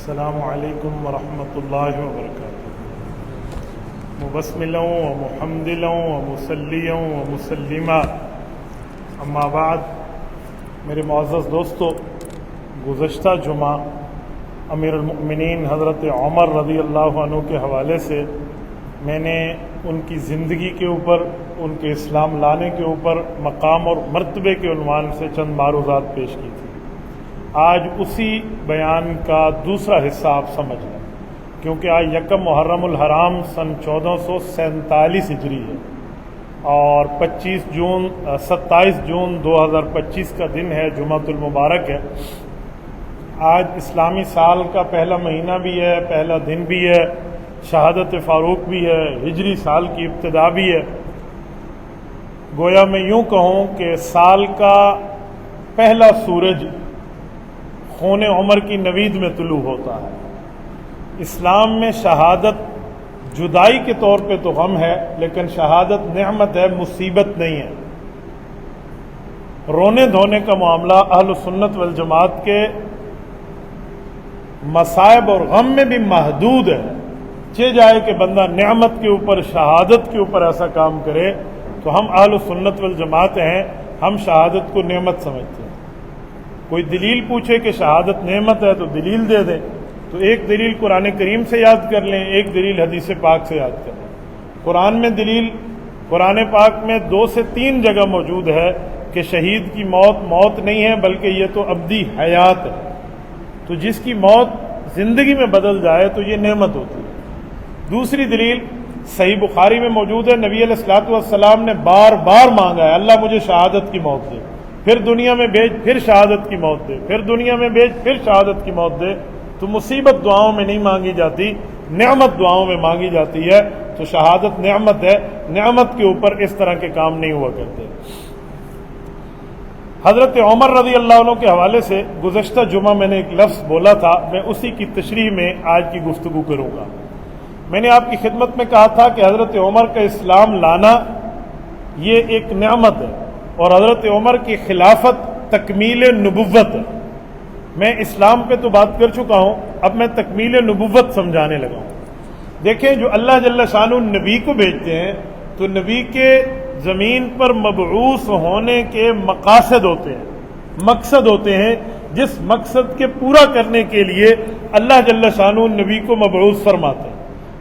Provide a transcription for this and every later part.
السلام علیکم ورحمۃ اللہ وبرکاتہ۔ مبسملا ومحمدلا ومصلیا ومسلما، اما بعد، میرے معزز دوستو، گزشتہ جمعہ امیر المؤمنین حضرت عمر رضی اللہ عنہ کے حوالے سے میں نے ان کی زندگی کے اوپر، ان کے اسلام لانے کے اوپر مقام اور مرتبے کے عنوان سے چند معروضات پیش کی تھی۔ آج اسی بیان کا دوسرا حصہ آپ سمجھ لیں، کیونکہ آج یکم محرم الحرام سن 1447 ہجری ہے اور 27 جون 2025 کا دن ہے، جمعۃ المبارک ہے۔ آج اسلامی سال کا پہلا مہینہ بھی ہے، پہلا دن بھی ہے، شہادت فاروق بھی ہے، ہجری سال کی ابتدا بھی ہے۔ گویا میں یوں کہوں کہ سال کا پہلا سورج خون عمر کی نوید میں طلوع ہوتا ہے۔ اسلام میں شہادت جدائی کے طور پہ تو غم ہے، لیکن شہادت نعمت ہے، مصیبت نہیں ہے۔ رونے دھونے کا معاملہ اہل سنت والجماعت کے مصائب اور غم میں بھی محدود ہے۔ چہ جائے کہ بندہ نعمت کے اوپر، شہادت کے اوپر ایسا کام کرے تو ہم اہل سنت والجماعت ہیں، ہم شہادت کو نعمت سمجھتے ہیں۔ کوئی دلیل پوچھے کہ شہادت نعمت ہے تو دلیل دے دیں، تو ایک دلیل قرآن کریم سے یاد کر لیں، ایک دلیل حدیث پاک سے یاد کر لیں۔ قرآن میں دلیل، قرآن پاک میں 2 سے 3 جگہ موجود ہے کہ شہید کی موت نہیں ہے بلکہ یہ تو ابدی حیات ہے، تو جس کی موت زندگی میں بدل جائے تو یہ نعمت ہوتی ہے۔ دوسری دلیل صحیح بخاری میں موجود ہے، نبی علیہ الصلوۃ والسلام نے بار بار مانگا ہے، اللہ مجھے شہادت کی موت دے، پھر دنیا میں بھیج، پھر شہادت کی موت دے، پھر دنیا میں بھیج، پھر شہادت کی موت دے۔ تو مصیبت دعاؤں میں نہیں مانگی جاتی، نعمت دعاؤں میں مانگی جاتی ہے۔ تو شہادت نعمت ہے، نعمت کے اوپر اس طرح کے کام نہیں ہوا کرتے۔ حضرت عمر رضی اللہ عنہ کے حوالے سے گزشتہ جمعہ میں نے ایک لفظ بولا تھا، میں اسی کی تشریح میں آج کی گفتگو کروں گا۔ میں نے آپ کی خدمت میں کہا تھا کہ حضرت عمر کا اسلام لانا یہ ایک نعمت ہے، اور حضرت عمر کی خلافت تکمیل نبوت ہے۔ میں اسلام پہ تو بات کر چکا ہوں، اب میں تکمیل نبوت سمجھانے لگا ہوں۔ دیکھیں، جو اللہ جل شانہ نبی کو بھیجتے ہیں تو نبی کے زمین پر مبعوث ہونے کے مقاصد ہوتے ہیں، مقصد ہوتے ہیں، جس مقصد کے پورا کرنے کے لیے اللہ جل شانہ نبی کو مبعوث فرماتے ہیں۔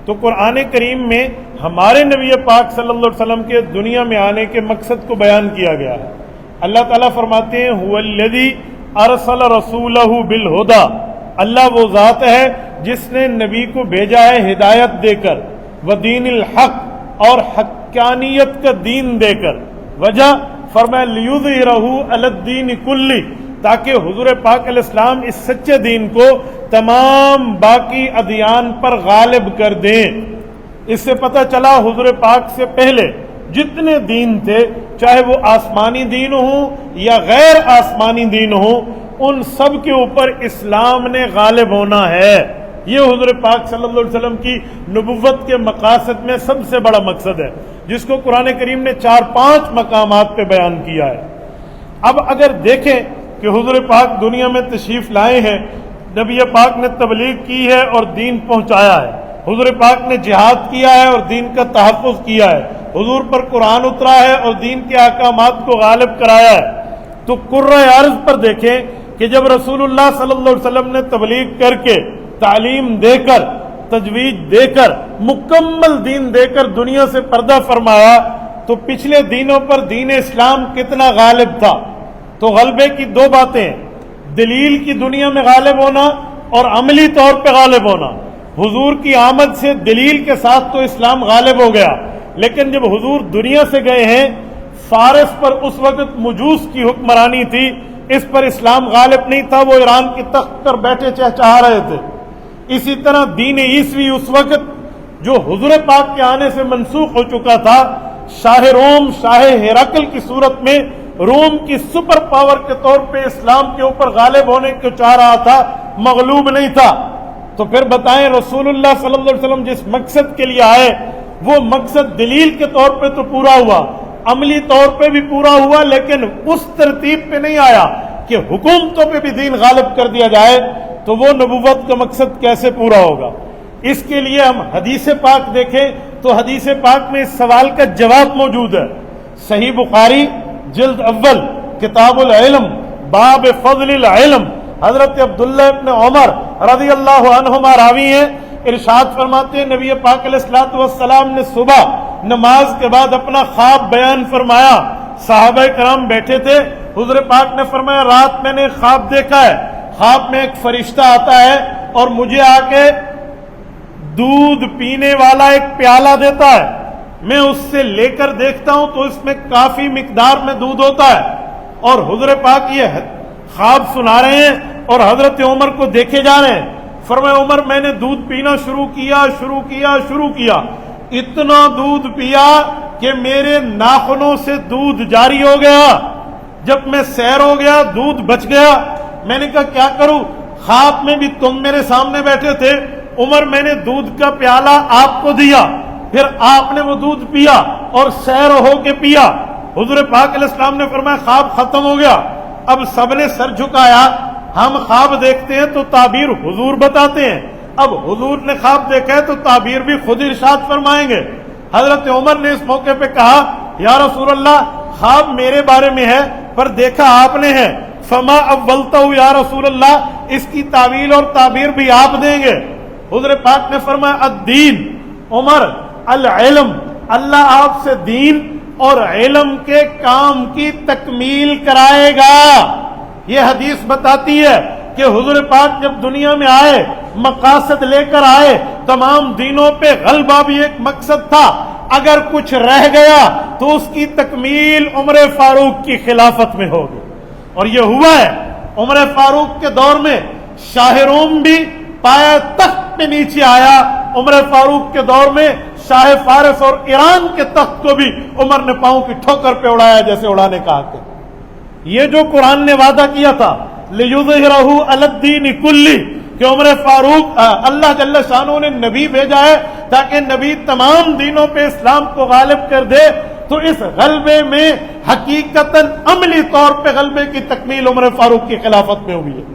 تو قرآن کریم میں ہمارے نبی پاک صلی اللہ علیہ وسلم کے دنیا میں آنے کے مقصد کو بیان کیا گیا ہے۔ اللہ تعالیٰ فرماتے ہیں هو الذی ارسل رسولہ بالہدی، اللہ وہ ذات ہے جس نے نبی کو بھیجا ہے ہدایت دے کر، ودین الحق، اور حقانیت کا دین دے کر۔ وجہ فرمایا لیظہرہ علی الدین کلہ، تاکہ حضور پاک علیہ السلام اس سچے دین کو تمام باقی ادیان پر غالب کر دیں۔ اس سے پتہ چلا حضور پاک سے پہلے جتنے دین تھے، چاہے وہ آسمانی دین ہوں یا غیر آسمانی دین ہوں، ان سب کے اوپر اسلام نے غالب ہونا ہے۔ یہ حضور پاک صلی اللہ علیہ وسلم کی نبوت کے مقاصد میں سب سے بڑا مقصد ہے، جس کو قرآن کریم نے 4-5 مقامات پہ بیان کیا ہے۔ اب اگر دیکھیں کہ حضور پاک دنیا میں تشریف لائے ہیں، نبی پاک نے تبلیغ کی ہے اور دین پہنچایا ہے، حضور پاک نے جہاد کیا ہے اور دین کا تحفظ کیا ہے، حضور پر قرآن اترا ہے اور دین کے احکامات کو غالب کرایا ہے۔ تو کرۂ ارض پر دیکھیں کہ جب رسول اللہ صلی اللہ علیہ وسلم نے تبلیغ کر کے، تعلیم دے کر، تجوید دے کر، مکمل دین دے کر دنیا سے پردہ فرمایا، تو پچھلے دینوں پر دین اسلام کتنا غالب تھا؟ تو غلبے کی 2 باتیں، دلیل کی دنیا میں غالب ہونا اور عملی طور پہ غالب ہونا۔ حضور کی آمد سے دلیل کے ساتھ تو اسلام غالب ہو گیا، لیکن جب حضور دنیا سے گئے ہیں، فارس پر اس وقت مجوس کی حکمرانی تھی، اس پر اسلام غالب نہیں تھا، وہ ایران کی تخت پر بیٹھے چہچہا رہے تھے۔ اسی طرح دین عیسوی اس وقت جو حضور پاک کے آنے سے منسوخ ہو چکا تھا، شاہ روم، شاہ ہرقل کی صورت میں روم کی سپر پاور کے طور پہ اسلام کے اوپر غالب ہونے کو چاہ رہا تھا، مغلوب نہیں تھا۔ تو پھر بتائیں، رسول اللہ صلی اللہ علیہ وسلم جس مقصد کے لیے آئے، وہ مقصد دلیل کے طور پہ تو پورا ہوا، عملی طور پہ بھی پورا ہوا، لیکن اس ترتیب پہ نہیں آیا کہ حکومتوں پہ بھی دین غالب کر دیا جائے، تو وہ نبوت کا مقصد کیسے پورا ہوگا؟ اس کے لیے ہم حدیث پاک دیکھیں تو حدیث پاک میں اس سوال کا جواب موجود ہے۔ صحیح بخاری جلد اول کتاب العلم باب فضل العلم، حضرت عبداللہ ابن عمر رضی اللہ عنہما راوی ہیں، ارشاد فرماتے ہیں نبی پاک علیہ الصلوۃ والسلام نے صبح نماز کے بعد اپنا خواب بیان فرمایا، صحابہ کرام بیٹھے تھے، حضور پاک نے فرمایا رات میں نے خواب دیکھا ہے، خواب میں ایک فرشتہ آتا ہے اور مجھے آ کے دودھ پینے والا ایک پیالہ دیتا ہے، میں اس سے لے کر دیکھتا ہوں تو اس میں کافی مقدار میں دودھ ہوتا ہے، اور حضور پاک یہ خواب سنا رہے ہیں اور حضرت عمر کو دیکھے جا رہے ہیں۔ فرمایا عمر میں نے دودھ پینا شروع کیا، اتنا دودھ پیا کہ میرے ناخنوں سے دودھ جاری ہو گیا، جب میں سیر ہو گیا دودھ بچ گیا، میں نے کہا کیا کروں؟ خواب میں بھی تم میرے سامنے بیٹھے تھے، عمر میں نے دودھ کا پیالہ آپ کو دیا، پھر آپ نے وہ دودھ پیا اور سیر ہو کے پیا۔ حضور پاک علیہ السلام نے فرمایا خواب ختم ہو گیا۔ اب سب نے سر جھکایا، ہم خواب دیکھتے ہیں تو تعبیر حضور بتاتے ہیں، اب حضور نے خواب دیکھا ہے تو تعبیر بھی خود ارشاد فرمائیں گے۔ حضرت عمر نے اس موقع پہ کہا یا رسول اللہ خواب میرے بارے میں ہے پر دیکھا آپ نے ہے، فما اولتہ یا رسول اللہ، اس کی تعویل اور تعبیر بھی آپ دیں گے۔ حضور پاک نے فرمایا الدین عمر العلم، اللہ آپ سے دین اور علم کے کام کی تکمیل کرائے گا۔ یہ حدیث بتاتی ہے کہ حضور پاک جب دنیا میں آئے مقاصد لے کر آئے، تمام دینوں پہ غلبہ بھی ایک مقصد تھا، اگر کچھ رہ گیا تو اس کی تکمیل عمر فاروق کی خلافت میں ہوگی، اور یہ ہوا ہے۔ عمر فاروق کے دور میں شاہ روم بھی پایا تخت پہ نیچے آیا، عمر فاروق کے دور میں شاہ فارس اور ایران کے تخت کو بھی عمر نے پاؤں کی ٹھوکر پہ اڑایا جیسے اڑانے کا حق ہے۔ یہ جو قرآن نے وعدہ کیا تھا لِيُظْهِرَهُ عَلَى الدِّينِ كُلِّهِ کہ عمر فاروق اللہ جل شانہ نے نبی بھیجا ہے تاکہ نبی تمام دینوں پہ اسلام کو غالب کر دے، تو اس غلبے میں حقیقتاً عملی طور پہ غلبے کی تکمیل عمر فاروق کی خلافت میں ہوئی ہے۔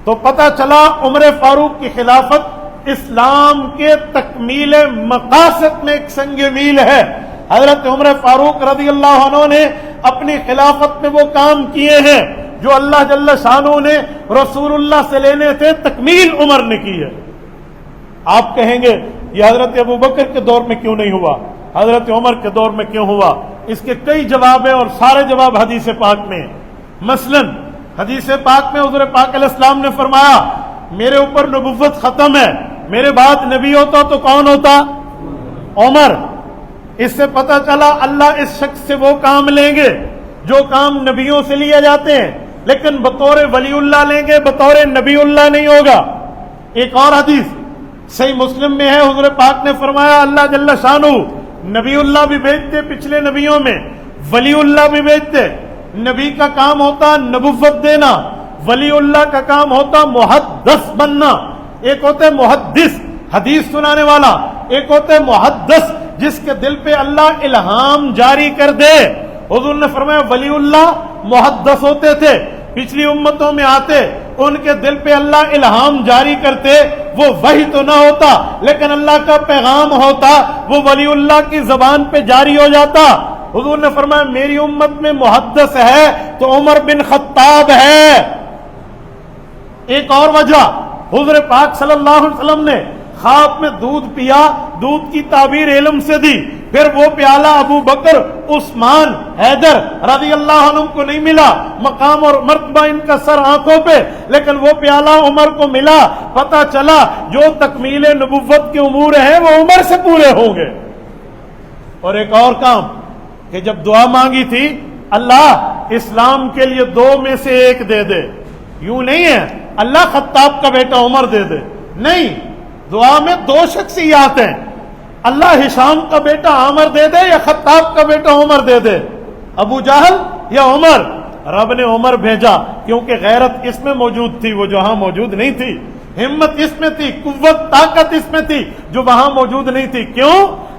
تو پتہ چلا عمر فاروق کی خلافت اسلام کے تکمیل مقاصد میں ایک سنگ میل ہے۔ حضرت عمر فاروق رضی اللہ عنہ نے اپنی خلافت میں وہ کام کیے ہیں جو اللہ جل شانہ نے رسول اللہ سے لینے تھے، تکمیل عمر نے کی ہے۔ آپ کہیں گے یہ حضرت ابو بکر کے دور میں کیوں نہیں ہوا، حضرت عمر کے دور میں کیوں ہوا؟ اس کے کئی جواب ہیں اور سارے جواب حدیث پاک میں ہیں۔ مثلاً حدیث پاک میں حضور پاک علیہ السلام نے فرمایا میرے اوپر نبوت ختم ہے، میرے بعد نبی ہوتا تو کون ہوتا؟ عمر۔ اس سے پتہ چلا اللہ اس شخص سے وہ کام لیں گے جو کام نبیوں سے لیے جاتے ہیں، لیکن بطور ولی اللہ لیں گے، بطور نبی اللہ نہیں ہوگا۔ ایک اور حدیث صحیح مسلم میں ہے، حضور پاک نے فرمایا اللہ جل شانہ نبی اللہ بھی بھیجتے پچھلے نبیوں میں، ولی اللہ بھی بھیجتے۔ نبی کا کام ہوتا نبوت دینا، ولی اللہ کا کام ہوتا محدث بننا۔ ایک ہوتا ہے محدث حدیث سنانے والا، ایک ہوتا ہے محدث جس کے دل پہ اللہ الہام جاری کر دے۔ حضور نے فرمایا ولی اللہ محدث ہوتے تھے، پچھلی امتوں میں آتے ان کے دل پہ اللہ الہام جاری کرتے، وہ وحی تو نہ ہوتا لیکن اللہ کا پیغام ہوتا، وہ ولی اللہ کی زبان پہ جاری ہو جاتا۔ حضور نے فرمایا میری امت میں محدث ہے تو عمر بن خطاب ہے۔ ایک اور وجہ حضور پاک صلی اللہ علیہ وسلم نے خواب میں دودھ پیا، دودھ کی تعبیر علم سے دی، پھر وہ پیالہ ابو بکر، عثمان، حیدر رضی اللہ عنہ کو نہیں ملا، مقام اور مرتبہ ان کا سر آنکھوں پہ، لیکن وہ پیالہ عمر کو ملا۔ پتہ چلا جو تکمیل نبوت کے امور ہیں وہ عمر سے پورے ہوں گے۔ اور ایک اور کام کہ جب دعا مانگی تھی اللہ اسلام کے لیے 2 میں سے 1 دے دے، یوں نہیں ہے اللہ خطاب کا بیٹا عمر دے دے، نہیں، دعا میں 2 شخصیات ہیں، اللہ ہشام کا بیٹا عامر دے دے یا خطاب کا بیٹا عمر دے دے، ابو جہل یا عمر۔ رب نے عمر بھیجا کیونکہ غیرت اس میں موجود تھی وہ جہاں موجود نہیں تھی، ہمت اس میں تھی، قوت طاقت اس میں تھی جو وہاں موجود نہیں تھی۔ کیوں؟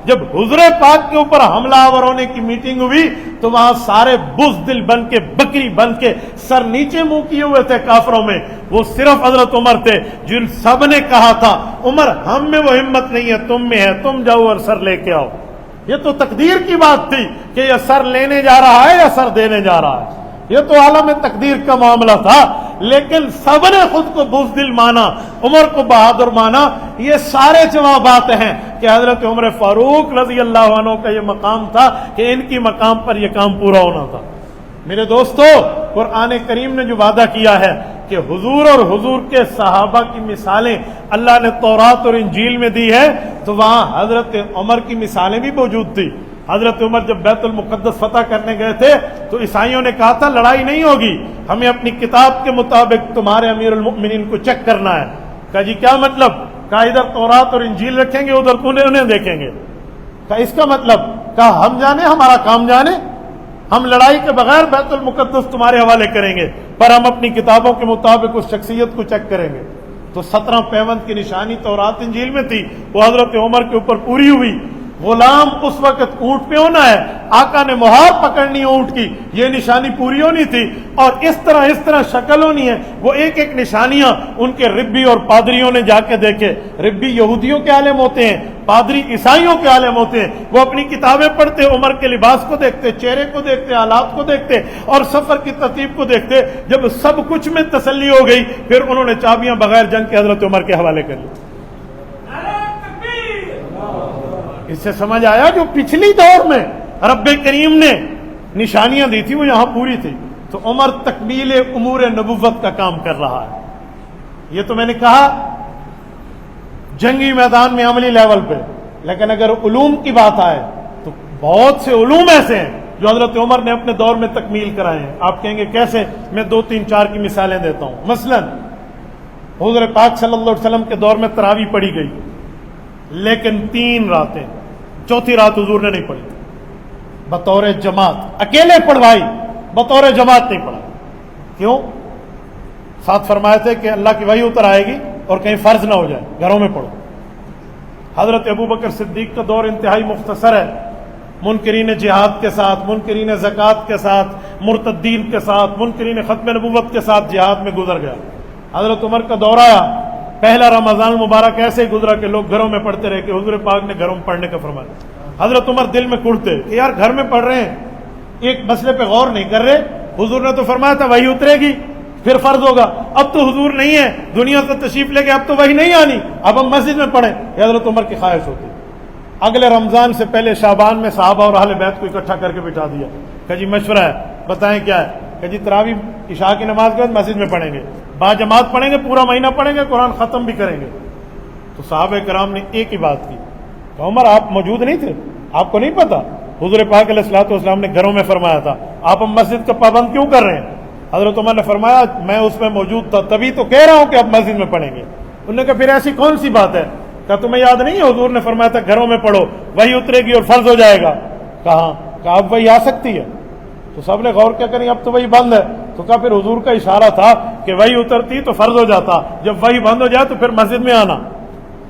جب حضور پاک کے اوپر حملہ آور ہونے کی میٹنگ ہوئی تو وہاں سارے بزدل بن کے، بکری بن کے، سر نیچے منہ کیے ہوئے تھے کافروں میں، وہ صرف حضرت عمر تھے جن سب نے کہا تھا عمر ہم میں وہ ہمت نہیں ہے، تم میں ہے، تم جاؤ اور سر لے کے آؤ۔ یہ تو تقدیر کی بات تھی کہ یہ سر لینے جا رہا ہے یا سر دینے جا رہا ہے، یہ تو عالم تقدیر کا معاملہ تھا، لیکن سب نے خود کو بزدل مانا، عمر کو بہادر مانا۔ یہ سارے جوابات ہیں کہ حضرت عمر فاروق رضی اللہ عنہ کا یہ مقام تھا کہ ان کی مقام پر یہ کام پورا ہونا تھا۔ میرے دوستو، قرآن کریم نے جو وعدہ کیا ہے کہ حضور اور حضور کے صحابہ کی مثالیں اللہ نے تورات اور انجیل میں دی ہے، تو وہاں حضرت عمر کی مثالیں بھی موجود تھی۔ حضرت عمر جب بیت المقدس فتح کرنے گئے تھے تو عیسائیوں نے کہا تھا لڑائی نہیں ہوگی، ہمیں اپنی کتاب کے مطابق تمہارے امیر المؤمنین کو چیک کرنا ہے۔ کہا جی کیا مطلب؟ کہا ادھر تورات اور انجیل رکھیں گے، ادھر انہیں دیکھیں گے۔ کہا اس کا مطلب؟ کہا ہم جانے، ہمارا کام جانے، ہم لڑائی کے بغیر بیت المقدس تمہارے حوالے کریں گے، پر ہم اپنی کتابوں کے مطابق اس شخصیت کو چیک کریں گے۔ تو 17 پیوند کی نشانی تورات انجیل میں تھی، وہ حضرت عمر کے اوپر پوری ہوئی۔ غلام اس وقت اونٹ پہ ہونا ہے، آقا نے مہار پکڑنی ہے اونٹ کی، یہ نشانی پوری ہونی تھی، اور اس طرح شکل ہونی ہے۔ وہ ایک ایک نشانیاں ان کے ربی اور پادریوں نے جا کے دیکھے۔ ربی یہودیوں کے عالم ہوتے ہیں، پادری عیسائیوں کے عالم ہوتے ہیں، وہ اپنی کتابیں پڑھتے، عمر کے لباس کو دیکھتے، چہرے کو دیکھتے، حالات کو دیکھتے اور سفر کی ترتیب کو دیکھتے۔ جب سب کچھ میں تسلی ہو گئی، پھر انہوں نے چابیاں بغیر جنگ کے حضرت عمر کے حوالے کر لی۔ اس سے سمجھ آیا جو پچھلی دور میں رب کریم نے نشانیاں دی تھی وہ یہاں پوری تھی۔ تو عمر تکمیل امور نبوت کا کام کر رہا ہے۔ یہ تو میں نے کہا جنگی میدان میں عملی لیول پہ، لیکن اگر علوم کی بات آئے تو بہت سے علوم ایسے ہیں جو حضرت عمر نے اپنے دور میں تکمیل کرائے ہیں۔ آپ کہیں گے کیسے؟ میں 2 3 4 کی مثالیں دیتا ہوں۔ مثلا حضور پاک صلی اللہ علیہ وسلم کے دور میں تراویح پڑھی گئی، لیکن 3 راتیں، چوتھی رات حضور نے نہیں پڑھی، بطور جماعت اکیلے پڑھوائی، بطور جماعت نہیں پڑھا۔ کیوں؟ ساتھ فرمائے تھے کہ اللہ کی وحی اتر آئے گی اور کہیں فرض نہ ہو جائے، گھروں میں پڑھو۔ حضرت ابوبکر صدیق کا دور انتہائی مختصر ہے، منکرین جہاد کے ساتھ، منکرین زکوٰۃ کے ساتھ، مرتدین کے ساتھ، منکرین ختم نبوت کے ساتھ جہاد میں گزر گیا۔ حضرت عمر کا دور آیا، پہلا رمضان مبارک ایسے ہی گزرا کہ لوگ گھروں میں پڑھتے رہے کہ حضور پاک نے گھروں میں پڑھنے کا فرمایا۔ حضرت عمر دل میں کڑتے کہ یار گھر میں پڑھ رہے ہیں، ایک مسئلے پہ غور نہیں کر رہے، حضور نے تو فرمایا تھا وہی اترے گی پھر فرض ہوگا، اب تو حضور نہیں ہے، دنیا سے تشریف لے کے، اب تو وہی نہیں آنی، اب ہم مسجد میں پڑھیں۔ یہ حضرت عمر کی خواہش ہوتی۔ اگلے رمضان سے پہلے شعبان میں صحابہ اور اہل بیت کو اکٹھا کر کے بٹھا دیا کہ جی مشورہ ہے، بتائیں کیا ہے؟ کہ جی تراویح عشاء کی نماز کے بعد مسجد میں پڑھیں گے، با جماعت پڑھیں گے، پورا مہینہ پڑھیں گے، قرآن ختم بھی کریں گے۔ تو صحابہ کرام نے ایک ہی بات کی کہ عمر آپ موجود نہیں تھے، آپ کو نہیں پتا حضور پاک علیہ الصلوۃ والسلام نے گھروں میں فرمایا تھا، آپ ہم مسجد کا پابند کیوں کر رہے ہیں؟ حضرت عمر نے فرمایا میں اس میں موجود تھا، تبھی تو کہہ رہا ہوں کہ آپ مسجد میں پڑھیں گے۔ انہوں نے کہا پھر ایسی کون سی بات ہے؟ کہا تمہیں یاد نہیں ہے حضور نے فرمایا تھا گھروں میں پڑھو، وہی اترے گی اور فرض ہو جائے گا۔ کہا اب وہی آ سکتی ہے؟ تو سب نے غور کیا کریں اب تو وہی بند ہے۔ تو کہا پھر حضور کا اشارہ تھا کہ وہی اترتی تو فرض ہو جاتا، جب وہی بند ہو جائے تو پھر مسجد میں آنا۔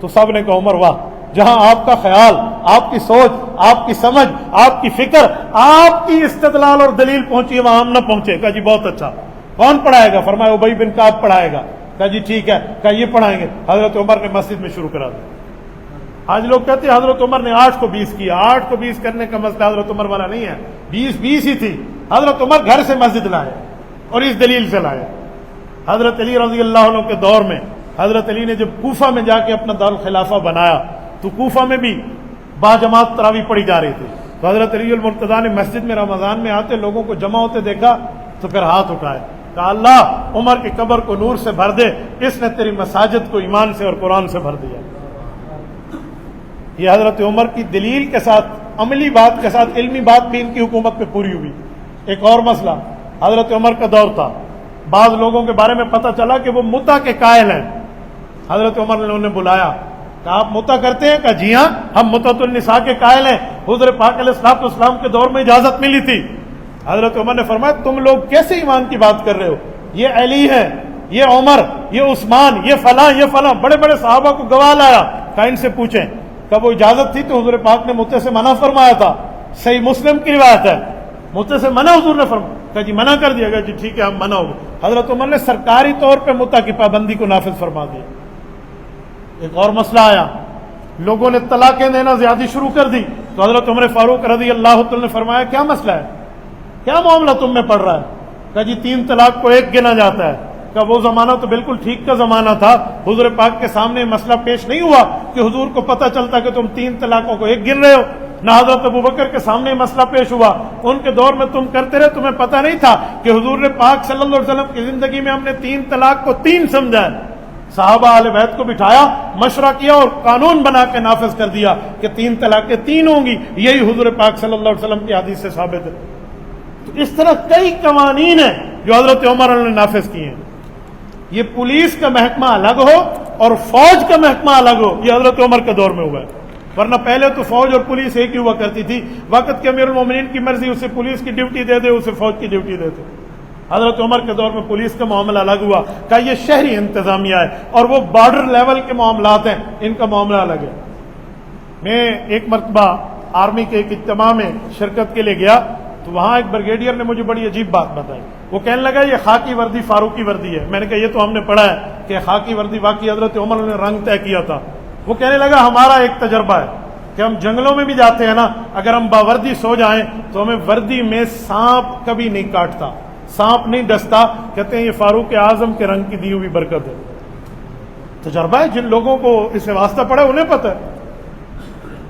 تو سب نے کہا عمر واہ، جہاں آپ کا خیال، آپ کی سوچ، آپ کی سمجھ، آپ کی فکر، آپ کی استدلال اور دلیل پہنچی ہے وہاں ہم نہ پہنچے۔ کہا جی بہت اچھا، کون پڑھائے گا؟ فرمایا ابی بن کعب پڑھائے گا۔ کہا جی ٹھیک ہے، کہا یہ پڑھائیں گے۔ حضرت عمر نے مسجد میں شروع کرا دیا۔ آج لوگ کہتے ہیں حضرت عمر نے 8 کو 20 کیا، 8 کو 20 کرنے کا مسئلہ حضرت عمر والا نہیں ہے، 20 ہی تھی۔ حضرت عمر گھر سے مسجد لائے اور اس دلیل سے لائے۔ حضرت علی رضی اللہ عنہ کے دور میں حضرت علی نے جب کوفہ میں جا کے اپنا دارالخلافہ بنایا تو کوفہ میں بھی باجماعت تراویح پڑھی جا رہی تھی۔ تو حضرت علی المرتضیٰ نے مسجد میں رمضان میں آتے لوگوں کو جمع ہوتے دیکھا تو پھر ہاتھ اٹھائے، کہا اللہ عمر کی قبر کو نور سے بھر دے، اس نے تیری مساجد کو ایمان سے اور قرآن سے بھر دیا۔ یہ حضرت عمر کی دلیل کے ساتھ، عملی بات کے ساتھ علمی بات بھی ان کی حکومت پہ پوری ہوئی۔ ایک اور مسئلہ، حضرت عمر کا دور تھا، بعض لوگوں کے بارے میں پتہ چلا کہ وہ متع کے قائل ہیں۔ حضرت عمر نے انہیں بلایا، کہا آپ متع کرتے ہیں؟ کہا جی ہاں، ہم متعۃ النساء کے قائل ہیں، حضور پاک علیہ الصلوۃ والسلام کے دور میں اجازت ملی تھی۔ حضرت عمر نے فرمایا تم لوگ کیسے ایمان کی بات کر رہے ہو؟ یہ علی ہے، یہ عمر، یہ عثمان، یہ فلاں بڑے بڑے صحابہ کو گواہ لایا۔ کہا ان سے پوچھیں۔ کہ وہ اجازت تھی تو حضور پاک نے متے سے منع فرمایا تھا، صحیح مسلم کی روایت ہے، متے سے منع حضور نے فرمایا، کہ جی منع کر دیا گیا، جی ٹھیک ہے ہم منع ہو گئے۔ حضرت عمر نے سرکاری طور پہ متا کی پابندی کو نافذ فرما دیا۔ ایک اور مسئلہ آیا، لوگوں نے طلاقیں دینا زیادتی شروع کر دی، تو حضرت عمر فاروق رضی اللہ تعالی نے فرمایا کیا مسئلہ ہے، کیا معاملہ تم میں پڑ رہا ہے؟ کہ جی 3 طلاق کو 1 گنا جاتا ہے۔ کہ وہ زمانہ تو بالکل ٹھیک کا زمانہ تھا، حضور پاک کے سامنے مسئلہ پیش نہیں ہوا کہ حضور کو پتہ چلتا کہ تم 3 طلاقوں کو 1 گن رہے ہو، نہ حضرت ابوبکر کے سامنے مسئلہ پیش ہوا، ان کے دور میں تم کرتے رہے، تمہیں پتہ نہیں تھا کہ حضور نے پاک صلی اللہ علیہ وسلم کی زندگی میں ہم نے 3 طلاق کو 3 سمجھا ہے۔ صحابہ اہل بیت کو بٹھایا، مشورہ کیا اور قانون بنا کے نافذ کر دیا کہ 3 طلاقیں 3 ہوں گی، یہی حضور پاک صلی اللہ علیہ وسلم کی حدیث سے ثابت ہے۔ تو اس طرح کئی قوانین ہیں جو حضرت عمر نے نافذ کیے ہیں۔ یہ پولیس کا محکمہ الگ ہو اور فوج کا محکمہ الگ ہو، یہ حضرت عمر کے دور میں ہوا ہے، ورنہ پہلے تو فوج اور پولیس ایک ہی ہوا کرتی تھی، وقت کے امیر المومنین کی مرضی اسے پولیس کی ڈیوٹی دے دے، اسے فوج کی ڈیوٹی دے دے۔ حضرت عمر کے دور میں پولیس کا معاملہ الگ ہوا کہ یہ شہری انتظامیہ ہے اور وہ بارڈر لیول کے معاملات ہیں، ان کا معاملہ الگ ہے۔ میں ایک مرتبہ آرمی کے ایک اجتماع میں شرکت کے لیے گیا تو وہاں ایک بریگیڈیئر نے مجھے بڑی عجیب بات بتائی۔ وہ کہنے لگا یہ خاکی وردی فاروقی وردی ہے۔ میں نے کہا یہ تو ہم نے پڑھا ہے کہ خاکی وردی واقعی حضرت عمر نے رنگ طے کیا تھا۔ وہ کہنے لگا ہمارا ایک تجربہ ہے کہ ہم جنگلوں میں بھی جاتے ہیں نا، اگر ہم باوردی سو جائیں تو ہمیں وردی میں سانپ کبھی نہیں کاٹتا، سانپ نہیں ڈستا، کہتے ہیں یہ فاروق اعظم کے رنگ کی دی ہوئی برکت ہے۔ تجربہ ہے، جن لوگوں کو اس سے واسطہ پڑا انہیں پتہ ہے۔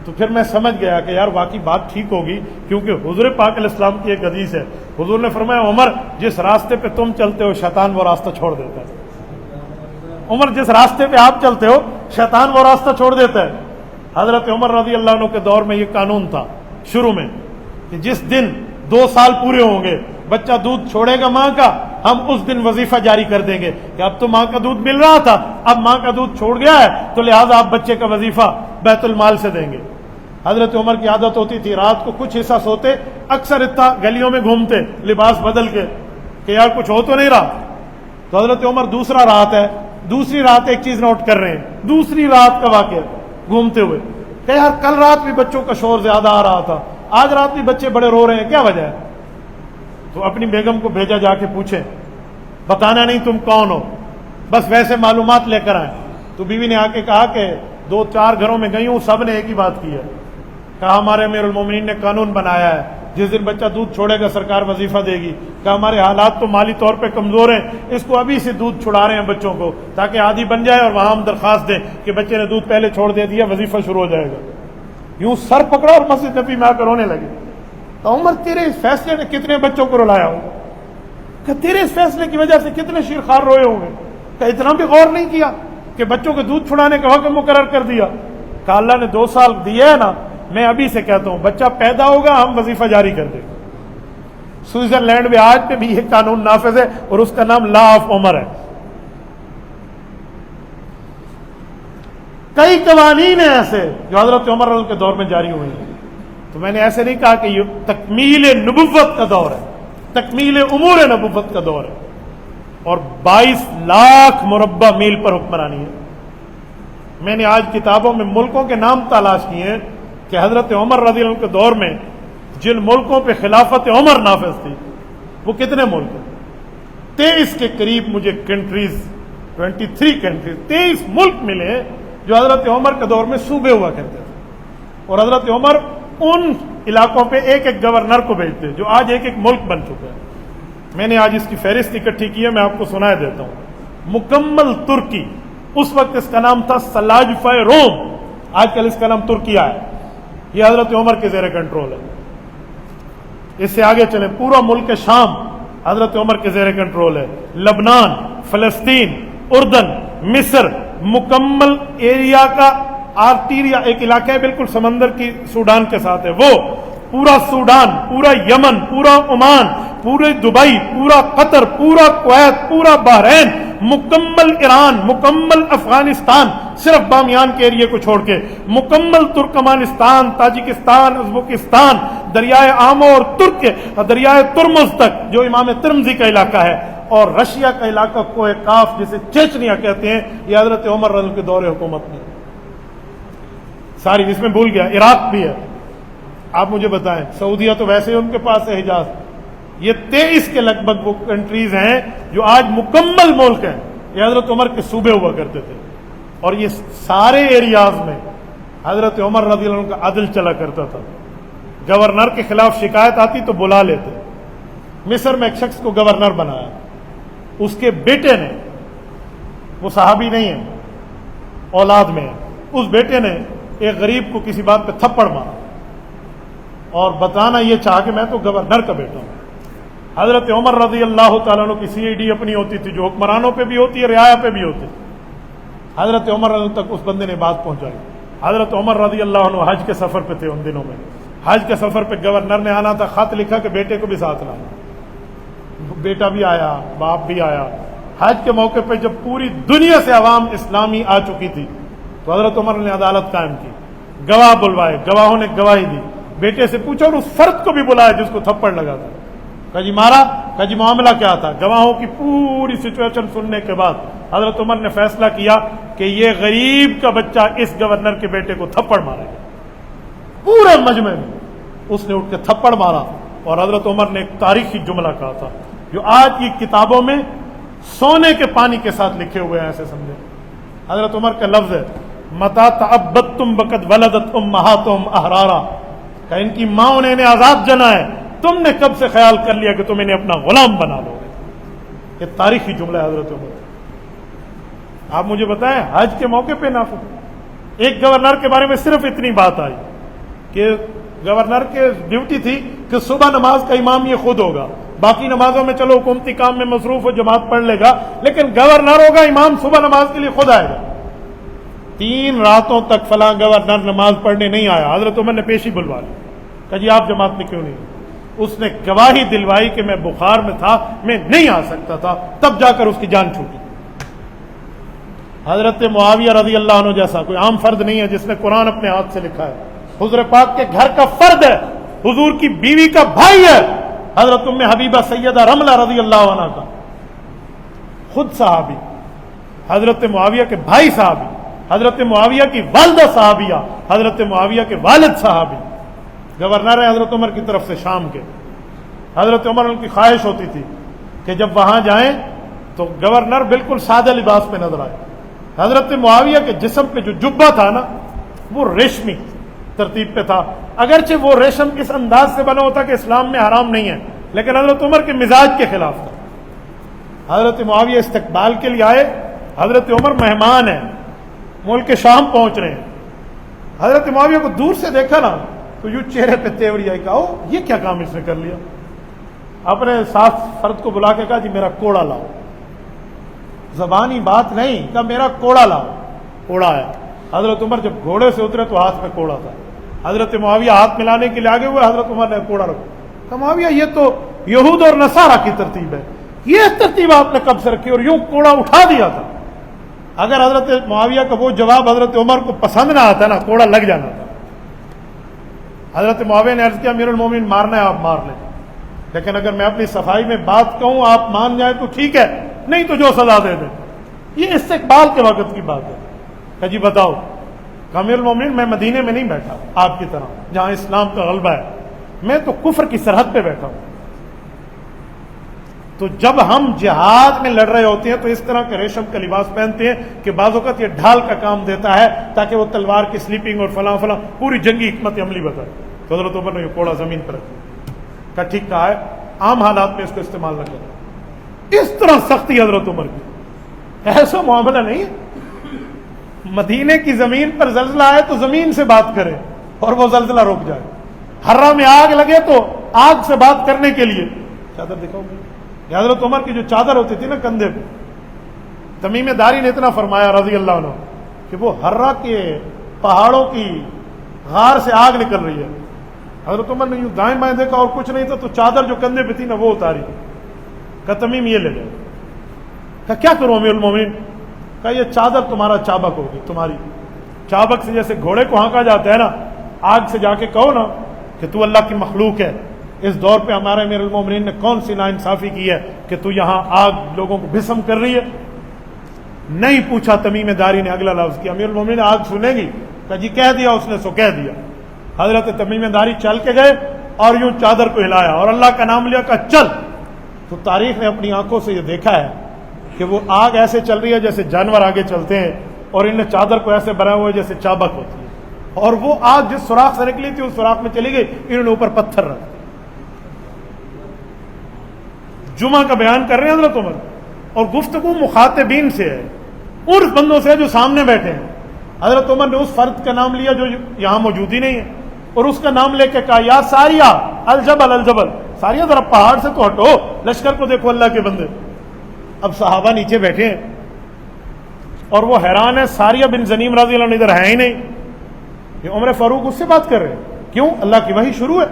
تو پھر میں سمجھ گیا کہ یار واقعی بات ٹھیک ہوگی، کیونکہ حضور پاک علیہ السلام کی ایک حدیث ہے، حضور نے فرمایا عمر جس راستے پہ تم چلتے ہو شیطان وہ راستہ چھوڑ دیتا ہے۔ عمر جس راستے پہ آپ چلتے ہو شیطان وہ راستہ چھوڑ دیتا ہے۔ حضرت عمر رضی اللہ عنہ کے دور میں یہ قانون تھا شروع میں کہ جس دن 2 سال پورے ہوں گے بچہ دودھ چھوڑے گا ماں کا، ہم اس دن وظیفہ جاری کر دیں گے کہ اب تو ماں کا دودھ مل رہا تھا، اب ماں کا دودھ چھوڑ گیا ہے تو لہٰذا آپ بچے کا وظیفہ بیت المال سے دیں گے۔ حضرت عمر کی عادت ہوتی تھی رات کو کچھ حصہ سوتے، اکثر اتنا گلیوں میں گھومتے لباس بدل کے کہ یار کچھ ہو تو نہیں رہا۔ تو حضرت عمر دوسری رات ایک چیز نوٹ کر رہے ہیں، دوسری رات کا واقعہ گھومتے ہوئے کہ یار کل رات بھی بچوں کا شور زیادہ آ رہا تھا، آج رات بھی بچے بڑے رو رہے ہیں، کیا وجہ ہے؟ تو اپنی بیگم کو بھیجا جا کے پوچھیں، بتانا نہیں تم کون ہو، بس ویسے معلومات لے کر آئیں۔ تو بیوی نے آ کے کہا کہ 2-4 گھروں میں گئی ہوں، سب نے ایک ہی بات کی ہے، کہا ہمارے امیر المومنین نے قانون بنایا ہے جس دن بچہ دودھ چھوڑے گا سرکار وظیفہ دے گی، کہا ہمارے حالات تو مالی طور پہ کمزور ہیں، اس کو ابھی سے دودھ چھڑا رہے ہیں بچوں کو تاکہ عادی بن جائے اور وہاں ہم درخواست دیں کہ بچے نے دودھ پہلے چھوڑ دے دیا، وظیفہ شروع ہو جائے گا۔ یوں سر پکڑا اور مسجد نبی میں آ کر رونے لگے۔ تو عمر تیرے اس فیصلے نے کتنے بچوں کو رلایا ہوگا، کہ تیرے اس فیصلے کی وجہ سے کتنے شیرخوار روئے ہوں گے، کہ اتنا بھی غور نہیں کیا کہ بچوں کو دودھ چھڑانے کا حکم مقرر کر دیا۔ کہ اللہ نے 2 سال دیے ہے نا، میں ابھی سے کہتا ہوں بچہ پیدا ہوگا ہم وظیفہ جاری کر دیں گے۔ سوئٹزرلینڈ میں آج پہ بھی یہ قانون نافذ ہے اور اس کا نام لا آف عمر ہے۔ کئی قوانین ہیں ایسے جو حضرت عمر کے دور میں جاری ہوئے ہیں۔ تو میں نے ایسے نہیں کہا کہ یہ تکمیل نبوت کا دور ہے، تکمیل امور نبوت کا دور ہے، اور 22 لاکھ مربع میل پر حکمرانی ہے۔ میں نے آج کتابوں میں ملکوں کے نام تلاش کیے ہیں کہ حضرت عمر رضی اللہ عنہ کے دور میں جن ملکوں پہ خلافت عمر نافذ تھی وہ کتنے ملک ہیں؟ 23 کے قریب مجھے کنٹریز، 23 کنٹریز، 23 ملک ملے جو حضرت عمر کے دور میں صوبے ہوا کرتے تھے، اور حضرت عمر ان علاقوں پہ ایک ایک گورنر کو بھیجتے جو آج ایک ایک ملک بن چکا ہے۔ میں نے آج اس کی فہرست اکٹھی کی ہے، میں آپ کو سنا دیتا ہوں۔ مکمل ترکی، اس وقت اس کا نام تھا سلاجفہ روم، آج کل اس کا نام ترکیہ ہے، یہ حضرت عمر کے زیر کنٹرول ہے۔ اس سے آگے چلیں، پورا ملک شام حضرت عمر کے زیر کنٹرول ہے، لبنان، فلسطین، اردن، مصر، مکمل ایریا کا آرٹیریا ایک علاقہ ہے بالکل سمندر کی سوڈان کے ساتھ ہے، وہ پورا سوڈان، پورا یمن، پورا عمان، پورے دبئی، پورا قطر، پورا کویت، پورا بحرین، مکمل ایران، مکمل افغانستان صرف بامیان کے ایریے کو چھوڑ کے، مکمل ترکمانستان، تاجکستان، ازبکستان، دریائے آمو اور دریائے ترمز تک جو امام ترمزی کا علاقہ ہے، اور رشیا کا علاقہ کوہ قاف جسے چیچنیا کہتے ہیں، یہ حضرت عمر رضی اللہ عنہ کے دور حکومت میں۔ ساری، اس میں بھول گیا عراق بھی ہے. آپ مجھے بتائیں، سعودیہ تو ویسے ہی ان کے پاس ہے حجاز. یہ 23 کے لگ بھگ وہ کنٹریز ہیں جو آج مکمل ملک ہیں. یہ حضرت عمر کے صوبے ہوا کرتے تھے، اور یہ سارے ایریاز میں حضرت عمر رضی اللہ عنہ کا عدل چلا کرتا تھا. گورنر کے خلاف شکایت آتی تو بلا لیتے. مصر میں ایک شخص کو گورنر بنایا، اس کے بیٹے نے، وہ صحابی نہیں ہے، اولاد میں ہے، اس بیٹے نے ایک غریب کو کسی بات پہ تھپڑ مارا اور بتانا یہ چاہا کہ میں تو گورنر کا بیٹا ہوں. حضرت عمر رضی اللہ تعالیٰ عنہ کی CID اپنی ہوتی تھی، جو حکمرانوں پہ بھی ہوتی ہے، رعایا پہ بھی ہوتی. حضرت عمر رضی اللہ تک اس بندے نے بات پہنچائی. حضرت عمر رضی اللہ عنہ حج کے سفر پہ تھے ان دنوں میں. حج کے سفر پہ گورنر نے آنا تھا، خط لکھا کہ بیٹے کو بھی ساتھ لانا. بیٹا بھی آیا، باپ بھی آیا. حج کے موقع پہ جب پوری دنیا سے عوام اسلامی آ چکی تھی تو حضرت عمر نے عدالت قائم کی، گواہ بلوائے، گواہوں نے گواہی دی. بیٹے سے پوچھا اور اس فرد کو بھی بلایا جس کو تھپڑ لگا تھا. کہا جی مارا؟ کہا جی معاملہ کیا تھا؟ گواہوں کی پوری سچویشن سننے کے بعد حضرت عمر نے فیصلہ کیا کہ یہ غریب کا بچہ اس گورنر کے بیٹے کو تھپڑ مارے گا. پورے مجمع میں اس نے اٹھ کے تھپڑ مارا. اور حضرت عمر نے ایک تاریخی جملہ کہا تھا جو آج کی کتابوں میں سونے کے پانی کے ساتھ لکھے ہوئے ہیں، ایسے سمجھے. حضرت عمر کا لفظ ہے متا تعبدتم بقد ولدت امہاتہم احرارا، کہ ان کی ماں نے انہیں آزاد جنا ہے، تم نے کب سے خیال کر لیا کہ تم انہیں اپنا غلام بنا لو گے. یہ تاریخی جملہ ہے حضرت عمر. آپ مجھے بتائیں حج کے موقع پہ ایک گورنر کے بارے میں صرف اتنی بات آئی کہ گورنر کے ڈیوٹی تھی کہ صبح نماز کا امام یہ خود ہوگا، باقی نمازوں میں چلو حکومتی کام میں مصروف ہو جماعت پڑھ لے گا، لیکن گورنر ہوگا امام صبح نماز کے لیے خود آئے گا. 3 راتوں تک فلاں گورنر نماز پڑھنے نہیں آیا. حضرت عمر نے پیشی بلوا لی، کہا جی آپ جماعت میں کیوں نہیں؟ اس نے گواہی دلوائی کہ میں بخار میں تھا، میں نہیں آ سکتا تھا. تب جا کر اس کی جان چھوٹی. حضرت معاویہ رضی اللہ عنہ جیسا کوئی عام فرد نہیں ہے جس نے قرآن اپنے ہاتھ سے لکھا ہے. حضور پاک کے گھر کا فرد ہے، حضور کی بیوی کا بھائی ہے. حضرت ام حبیبہ سیدہ رملہ رضی اللہ عنہ کا خود صحابی، حضرت معاویہ کے بھائی صحابی، حضرت معاویہ کی والدہ صحابیہ، حضرت معاویہ کے والد صحابی. گورنر ہے حضرت عمر کی طرف سے شام کے. حضرت عمر ان کی خواہش ہوتی تھی کہ جب وہاں جائیں تو گورنر بالکل سادہ لباس میں نظر آئے. حضرت معاویہ کے جسم پہ جو جبہ تھا نا وہ ریشمی ترتیب پہ تھا، اگرچہ وہ ریشم اس انداز سے بنا ہوتا کہ اسلام میں حرام نہیں ہے، لیکن حضرت عمر کے مزاج کے خلاف تھا. حضرت معاویہ استقبال کے لیے آئے. حضرت عمر مہمان ہیں، ملک شام پہنچ رہے ہیں. حضرت معاویہ کو دور سے دیکھا نا تو یوں چہرے پہ تیوری آئی، کہا یہ کیا کام اس نے کر لیا. اپنے ساتھ فرد کو بلا کے کہا جی میرا کوڑا لاؤ. زبانی بات نہیں، کہا میرا کوڑا لاؤ. کوڑا آیا. حضرت عمر جب گھوڑے سے اترے تو ہاتھ میں کوڑا تھا. حضرت معاویہ ہاتھ ملانے کے لیے آگے ہوئے. حضرت عمر نے کوڑا رکھا. کہا معاویہ یہ تو یہود اور نصارہ کی ترتیب ہے، یہ ترتیب آپ نے کب سے رکھی؟ اور یوں کوڑا اٹھا دیا تھا. اگر حضرت معاویہ کا وہ جواب حضرت عمر کو پسند نہ آتا نا، کوڑا لگ جانا تھا. حضرت معاویہ نے عرض کیا امیر المومنین مارنا ہے آپ مار لیں، لیکن اگر میں اپنی صفائی میں بات کہوں آپ مان جائیں تو ٹھیک ہے، نہیں تو جو سزا دے دیں. یہ استقبال کے وقت کی بات ہے. کہ جی بتاؤ. کہ امیر المومنین میں مدینے میں نہیں بیٹھا آپ کی طرح جہاں اسلام کا غلبہ ہے، میں تو کفر کی سرحد پہ بیٹھا ہوں. تو جب ہم جہاد میں لڑ رہے ہوتے ہیں تو اس طرح کے ریشم کا لباس پہنتے ہیں کہ بعض اوقات یہ ڈھال کا کام دیتا ہے تاکہ وہ تلوار کی سلیپنگ اور فلاں فلاں پوری جنگی حکمت عملی بتائے. تو حضرت عمر نے یہ کوڑا زمین پر رکھا. کہ ٹھیک کہا ہے، عام حالات میں اس کو استعمال نہ کریں. اس طرح سختی حضرت عمر کی. ایسا معاملہ نہیں ہے. مدینے کی زمین پر زلزلہ آئے تو زمین سے بات کرے اور وہ زلزلہ رک جائے. ہررا میں آگ لگے تو آگ سے بات کرنے کے لیے چادر دکھاؤ گے. حضرت عمر کی جو چادر ہوتی تھی نا کندھے پہ، تمیم داری نے اتنا فرمایا رضی اللہ عنہ کہ وہ ہررا کے پہاڑوں کی غار سے آگ نکل رہی ہے. حضرت عمر نے یوں دائیں بائیں دیکھا اور کچھ نہیں تھا تو چادر جو کندھے پہ تھی نا وہ اتاری. کہ تمیم یہ لے جائے. کہ کیا کروں امیر المومنین؟ کہ یہ چادر تمہارا چابک ہوگی. تمہاری چابک سے جیسے گھوڑے کو ہانکا جاتا ہے نا، آگ سے جا کے کہو نا کہ تو اللہ کی مخلوق ہے. اس دور پہ ہمارے امیر المومنین نے کون سی ناانصافی کی ہے کہ تو یہاں آگ لوگوں کو بھسم کر رہی ہے. نہیں پوچھا تمیم داری نے اگلا لفظ کہ امیر المومنین آگ سنے گی؟ کہا جی کہہ دیا اس نے سو کہہ دیا. حضرت تمیم داری چل کے گئے اور یوں چادر کو ہلایا اور اللہ کا نام لیا کہ چل. تو تاریخ نے اپنی آنکھوں سے یہ دیکھا ہے کہ وہ آگ ایسے چل رہی ہے جیسے جانور آگے چلتے ہیں, اور ان نے چادر کو ایسے بنایا ہوا ہے جیسے چابک ہوتی ہے, اور وہ آگ جس سوراخ سے نکلی تھی اس سوراخ میں چلی گئی, انہوں نے اوپر پتھر رکھ. جمعہ کا بیان کر رہے ہیں حضرت عمر, اور گفتگو مخاطبین سے ہے, ان بندوں سے جو سامنے بیٹھے ہیں. حضرت عمر نے اس فرد کا نام لیا جو یہاں موجود ہی نہیں ہے, اور اس کا نام لے کے کہا یا ساریہ الجبل الجبل, ساریہ ذرا پہاڑ سے تو ہٹو, لشکر کو دیکھو اللہ کے بندے. اب صحابہ نیچے بیٹھے ہیں اور وہ حیران ہے, ساریہ بن زنیم رضی اللہ عنہ ادھر ہے ہی نہیں. یہ عمر فاروق اس سے بات کر رہے ہیں, کیوں؟ اللہ کی وحی شروع ہے,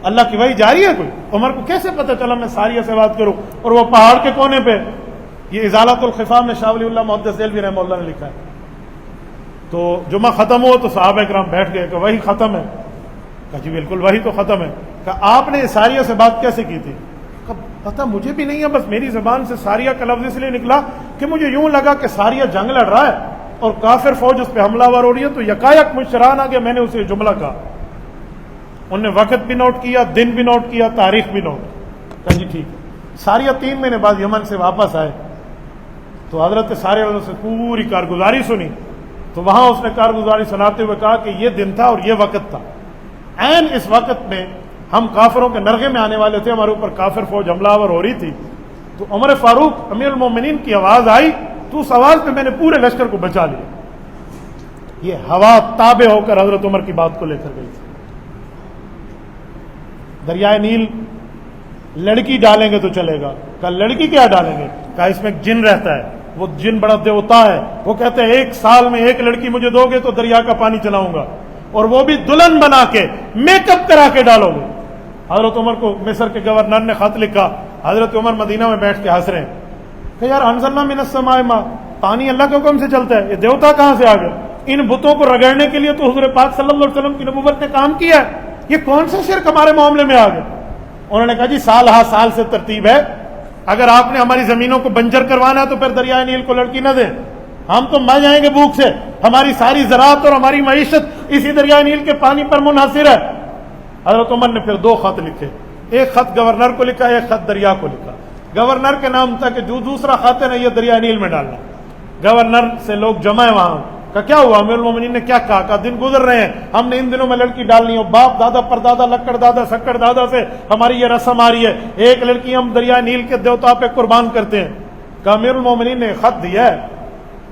اللہ کی وحی جاری ہے. کوئی عمر کو کیسے پتہ چلا میں ساریہ سے بات کروں, اور وہ پہاڑ کے کونے پہ؟ یہ ازالۃ الخفا میں شاہ ولی اللہ محدث دہلوی رحمہ اللہ نے لکھا ہے. تو جمعہ ختم ہوا تو صحابہ کرام بیٹھ گئے کہ وحی ختم ہے. کہا جی بالکل وحی تو ختم ہے. کہا آپ نے ساریہ سے بات کیسے کی تھی؟ کہا پتہ مجھے بھی نہیں ہے, بس میری زبان سے ساریہ کا لفظ اس لیے نکلا کہ مجھے یوں لگا کہ ساریہ جنگ لڑ رہا ہے اور کافر فوج اس پہ حملہ آور ہو رہی ہے, تو یکایک مشران آ گیا, میں نے اسے جملہ کہا. انہوں نے وقت بھی نوٹ کیا, دن بھی نوٹ کیا, تاریخ بھی نوٹ. کہا جی ٹھیک ہے. ساریہ 3 مہینے بعد یمن سے واپس آئے تو حضرت ساریہ سے پوری کارگزاری سنی. تو وہاں اس نے کارگزاری سناتے ہوئے کہا کہ یہ دن تھا اور یہ وقت تھا, عین اس وقت میں ہم کافروں کے نرغے میں آنے والے تھے, ہمارے اوپر کافر فوج حملہ آور ہو رہی تھی. تو عمر فاروق امیر المومنین کی آواز آئی تو اس آواز پہ میں نے پورے لشکر کو بچا لیا. یہ ہوا تابع ہو کر حضرت عمر کی بات کو لے کر گئی تھی. دریائے نیل لڑکی ڈالیں گے تو چلے گا. کہا لڑکی کیا ڈالیں گے؟ کہا اس میں ایک جن رہتا ہے, وہ جن بڑا دیوتا ہے, وہ کہتے ہیں 1 سال میں 1 لڑکی مجھے دو گے تو دریا کا پانی چلاؤں گا, اور وہ بھی دلہن بنا کے میک اپ کرا کے ڈالو گے. حضرت عمر کو مصر کے گورنر نے خط لکھا. حضرت عمر مدینہ میں بیٹھ کے ہنس رہے ہیں کہ یار انزلنا من السماء ماء, پانی اللہ کے حکم سے چلتا ہے, یہ دیوتا کہاں سے آ گئے؟ ان بتوں کو رگڑنے کے لیے تو حضور پاک صلی اللہ علیہ وسلم کی نبوت نے کام کیا ہے, یہ کون سا شرک ہمارے معاملے میں آ گئے؟ انہوں نے کہا جی سال ہا سال سے ترتیب ہے, اگر آپ نے ہماری زمینوں کو بنجر کروانا ہے تو پھر دریائے نیل کو لڑکی نہ دیں, ہم تو مر جائیں گے بھوک سے. ہماری ساری زراعت اور ہماری معیشت اسی دریائے نیل کے پانی پر منحصر ہے. حضرت عمر نے پھر 2 خط لکھے, ایک خط گورنر کو لکھا, ایک خط دریا کو لکھا. گورنر کے نام تھا کہ جو دوسرا خط ہے نا یہ دریائے نیل میں ڈالنا. گورنر سے لوگ جمع ہیں وہاں. کہ کیا ہوا امیر المومنین نے کیا کہا؟ کہ دن گزر رہے ہیں, ہم نے ان دنوں میں لڑکی ڈالنی ہو, باپ دادا پردادا لکڑ دادا سکڑ دادا سے ہماری یہ رسم آ رہی ہے, 1 لڑکی ہم دریائے نیل کے دیوتا پہ قربان کرتے ہیں. کہ امیر المومنین نے خط دیا ہے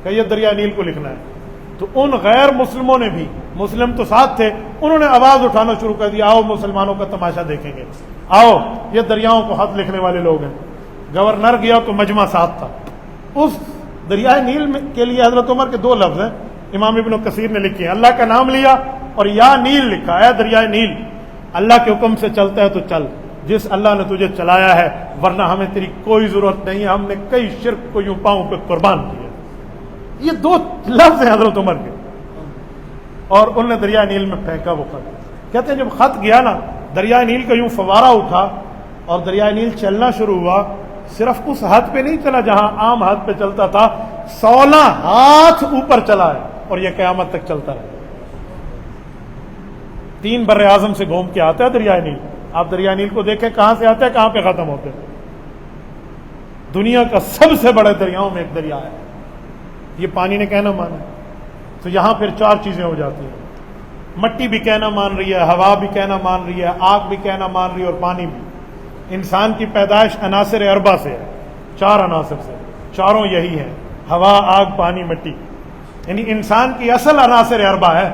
کہ یہ دریائے نیل کو لکھنا ہے. تو ان غیر مسلموں نے بھی, مسلم تو ساتھ تھے, انہوں نے آواز اٹھانا شروع کر دیا, آؤ مسلمانوں کا تماشا دیکھیں گے, آؤ یہ دریاؤں کو خط لکھنے والے لوگ ہیں. گورنر گیا تو مجمع ساتھ تھا. اس دریائے نیل کے لیے حضرت عمر کے 2 لفظ ہیں, امام ابن کثیر نے لکھے ہیں, اللہ کا نام لیا اور یا نیل لکھا. اے دریائے نیل, اللہ کے حکم سے چلتا ہے تو چل, جس اللہ نے تجھے چلایا ہے, ورنہ ہمیں تیری کوئی ضرورت نہیں ہے, ہم نے کئی شرک کو یوں پاؤں پہ قربان کیا. یہ 2 لفظ ہیں حضرت عمر کے, اور انہوں نے دریائے نیل میں پھینکا وہ خط. کہتے ہیں جب خط گیا نا, دریائے نیل کا یوں فوارہ اٹھا اور دریائے نیل چلنا شروع ہوا. صرف اس حد پہ نہیں چلا جہاں عام حد پہ چلتا تھا, 16 ہاتھ اوپر چلا ہے, اور یہ قیامت تک چلتا ہے. 3 بر اعظم سے گھوم کے آتا ہے دریائے نیل. آپ دریائے نیل کو دیکھیں کہاں سے آتا ہے, کہاں پہ ختم ہوتا ہے. دنیا کا سب سے بڑے دریاؤں میں ایک دریا ہے. یہ پانی نے کہنا مانا, تو یہاں پھر 4 چیزیں ہو جاتی ہیں. مٹی بھی کہنا مان رہی ہے, ہوا بھی کہنا مان رہی ہے, آگ بھی کہنا مان رہی ہے, اور پانی بھی. انسان کی پیدائش عناصر اربع سے ہے, 4 عناصر سے, چاروں یہی ہیں, ہوا, آگ, پانی, مٹی. یعنی انسان کی اصل عناصر اربع ہے.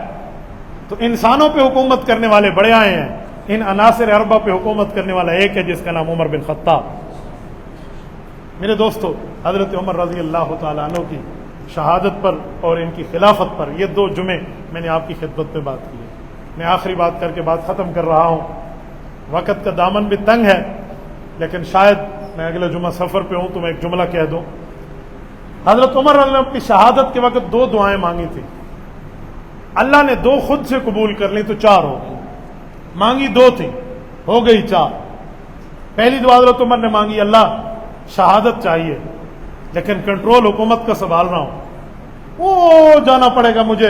تو انسانوں پہ حکومت کرنے والے بڑے آئے ہیں, ان عناصر اربع پہ حکومت کرنے والا ایک ہے جس کا نام عمر بن خطاب. میرے دوستو, حضرت عمر رضی اللہ تعالیٰ عنہ کی شہادت پر اور ان کی خلافت پر یہ 2 جمعے میں نے آپ کی خدمت میں بات کی ہے. میں آخری بات کر کے بات ختم کر رہا ہوں. وقت کا دامن بھی تنگ ہے, لیکن شاید میں اگلے جمعہ سفر پہ ہوں تو میں ایک جملہ کہہ دوں. حضرت عمر رضی اللہ عنہ کی شہادت کے وقت 2 دعائیں مانگی تھی. اللہ نے 2 خود سے قبول کر لی تو 4 ہو گئی. مانگی 2 تھی, ہو گئی 4. پہلی دعا حضرت عمر نے مانگی, اللہ شہادت چاہیے لیکن کنٹرول حکومت کا سنبھال رہا ہوں, وہ جانا پڑے گا مجھے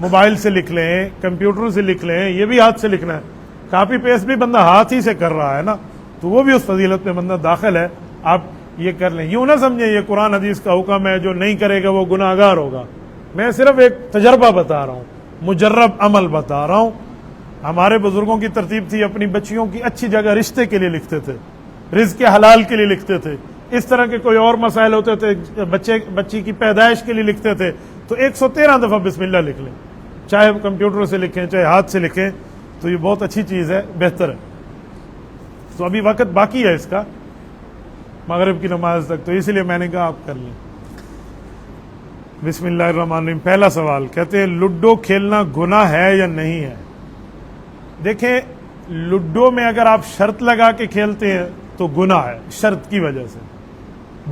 موبائل سے لکھ لیں، کمپیوٹر سے لکھ لیں، یہ بھی ہاتھ سے لکھنا ہے، کاپی پیسٹ بھی بندہ ہاتھ ہی سے کر رہا ہے نا، تو وہ بھی اس فضیلت میں بندہ داخل ہے. آپ یہ کر لیں. یوں نہ سمجھیں یہ قرآن حدیث کا حکم ہے، جو نہیں کرے گا وہ گناہ گار ہوگا. میں صرف ایک تجربہ بتا رہا ہوں، مجرب عمل بتا رہا ہوں. ہمارے بزرگوں کی ترتیب تھی، اپنی بچیوں کی اچھی جگہ رشتے کے لیے لکھتے تھے، رزق کے حلال کے لیے لکھتے تھے. اس طرح کے کوئی اور مسائل ہوتے تھے، بچی کی پیدائش کے لیے لکھتے تھے، تو 113 دفعہ بسم اللہ لکھ لیں، چاہے کمپیوٹر سے لکھیں چاہے ہاتھ سے لکھیں. تو یہ بہت اچھی چیز ہے، بہتر ہے. تو ابھی وقت باقی ہے اس کا، مغرب کی نماز تک، تو اس لیے میں نے کہا آپ کر لیں. بسم اللہ الرحمن الرحیم. پہلا سوال کہتے ہیں لوڈو کھیلنا گناہ ہے یا نہیں ہے؟ دیکھیں، لوڈو میں اگر آپ شرط لگا کے کھیلتے ہیں تو گناہ ہے، شرط کی وجہ سے.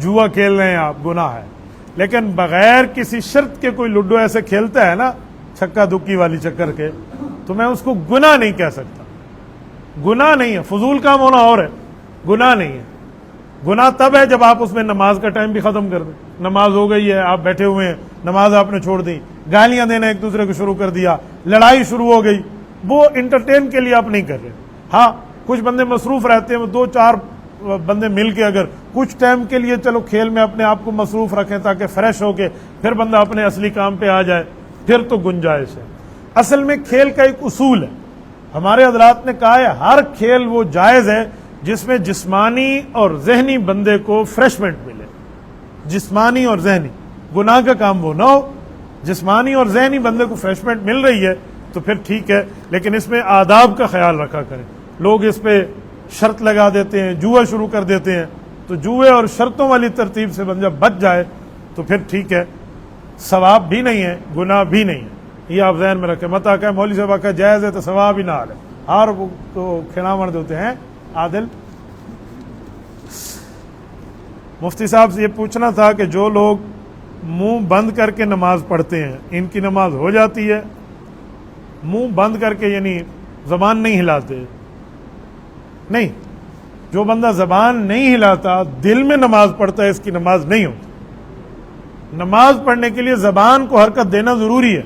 جوا کھیل رہے ہیں آپ، گناہ ہے. لیکن بغیر کسی شرط کے کوئی لوڈو ایسے کھیلتا ہے نا، چھکا دکی والی چکر کے، تو میں اس کو گناہ نہیں کہہ سکتا. گناہ نہیں ہے، فضول کام ہونا اور ہے، گناہ نہیں ہے. گناہ تب ہے جب آپ اس میں نماز کا ٹائم بھی ختم کر دیں. نماز ہو گئی ہے، آپ بیٹھے ہوئے ہیں، نماز آپ نے چھوڑ دی، گالیاں دینا ایک دوسرے کو شروع کر دیا، لڑائی شروع ہو گئی، وہ انٹرٹین کے لیے آپ نہیں کر رہے. ہاں کچھ بندے مصروف رہتے ہیں، 2-4 بندے مل کے اگر کچھ ٹائم کے لیے چلو کھیل میں اپنے آپ کو مصروف رکھیں تاکہ فریش ہو کے پھر بندہ اپنے اصلی کام پہ آ جائے، پھر تو گنجائش ہے. اصل میں کھیل کا ایک اصول ہے، ہمارے حضرات نے کہا ہے ہر کھیل وہ جائز ہے جس میں جسمانی اور ذہنی بندے کو فریشمنٹ ملے. جسمانی اور ذہنی، گناہ کا کام وہ نہ ہو. جسمانی اور ذہنی بندے کو فریشمنٹ مل رہی ہے تو پھر ٹھیک ہے، لیکن اس میں آداب کا خیال رکھا کریں. لوگ اس پہ شرط لگا دیتے ہیں، جوا شروع کر دیتے ہیں، تو جوئے اور شرطوں والی ترتیب سے بندہ بچ جائے تو پھر ٹھیک ہے، ثواب بھی نہیں ہے، گناہ بھی نہیں ہے. یہ آپ ذہن میں رکھیں. مت آ کہ مولوی صاحب آ جائز ہے تو ثواب ہی نہ آ رہے، ہر وہ تو کھینا مرد ہوتے ہیں عادل. مفتی صاحب سے یہ پوچھنا تھا کہ جو لوگ منہ بند کر کے نماز پڑھتے ہیں ان کی نماز ہو جاتی ہے؟ منہ بند کر کے یعنی زبان نہیں ہلاتے؟ نہیں، جو بندہ زبان نہیں ہلاتا دل میں نماز پڑھتا ہے اس کی نماز نہیں ہوتی. نماز پڑھنے کے لیے زبان کو حرکت دینا ضروری ہے،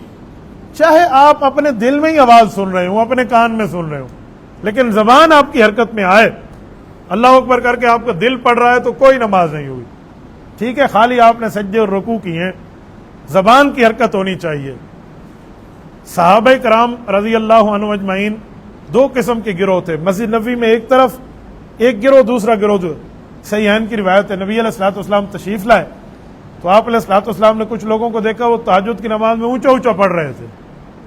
چاہے آپ اپنے دل میں ہی آواز سن رہے ہوں، اپنے کان میں سن رہے ہوں، لیکن زبان آپ کی حرکت میں آئے. اللہ اکبر کر کے آپ کا دل پڑھ رہا ہے تو کوئی نماز نہیں ہوئی. ٹھیک ہے، خالی آپ نے سجدے اور رکوع کی ہیں، زبان کی حرکت ہونی چاہیے. صحابہ کرام رضی اللہ عنہ اجمعین 2 قسم کے گروہ تھے. مسجد نبوی میں ایک طرف ایک گروہ، دوسرا گروہ جو صحیحین کی روایت ہے، نبی علیہ الصلوۃ والسلام تشریف لائے تو آپ علیہ الصلوۃ والسلام نے کچھ لوگوں کو دیکھا وہ تہجد کی نماز میں اونچا اونچا پڑھ رہے تھے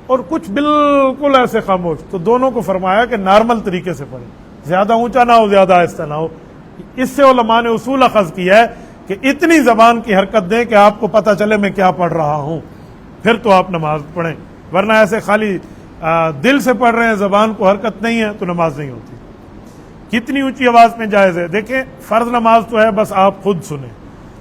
اور کچھ بالکل ایسے خاموش. تو دونوں کو فرمایا کہ نارمل طریقے سے پڑھیں، زیادہ اونچا نہ ہو زیادہ آہستہ نہ ہو. اس سے علماء نے اصول اخذ کیا ہے کہ اتنی زبان کی حرکت دیں کہ آپ کو پتہ چلے میں کیا پڑھ رہا ہوں، پھر تو آپ نماز پڑھیں. ورنہ ایسے خالی دل سے پڑھ رہے ہیں، زبان کو حرکت نہیں ہے تو نماز نہیں ہوتی. کتنی اونچی آواز میں جائز ہے؟ دیکھیں، فرض نماز تو ہے، بس آپ خود سنیں.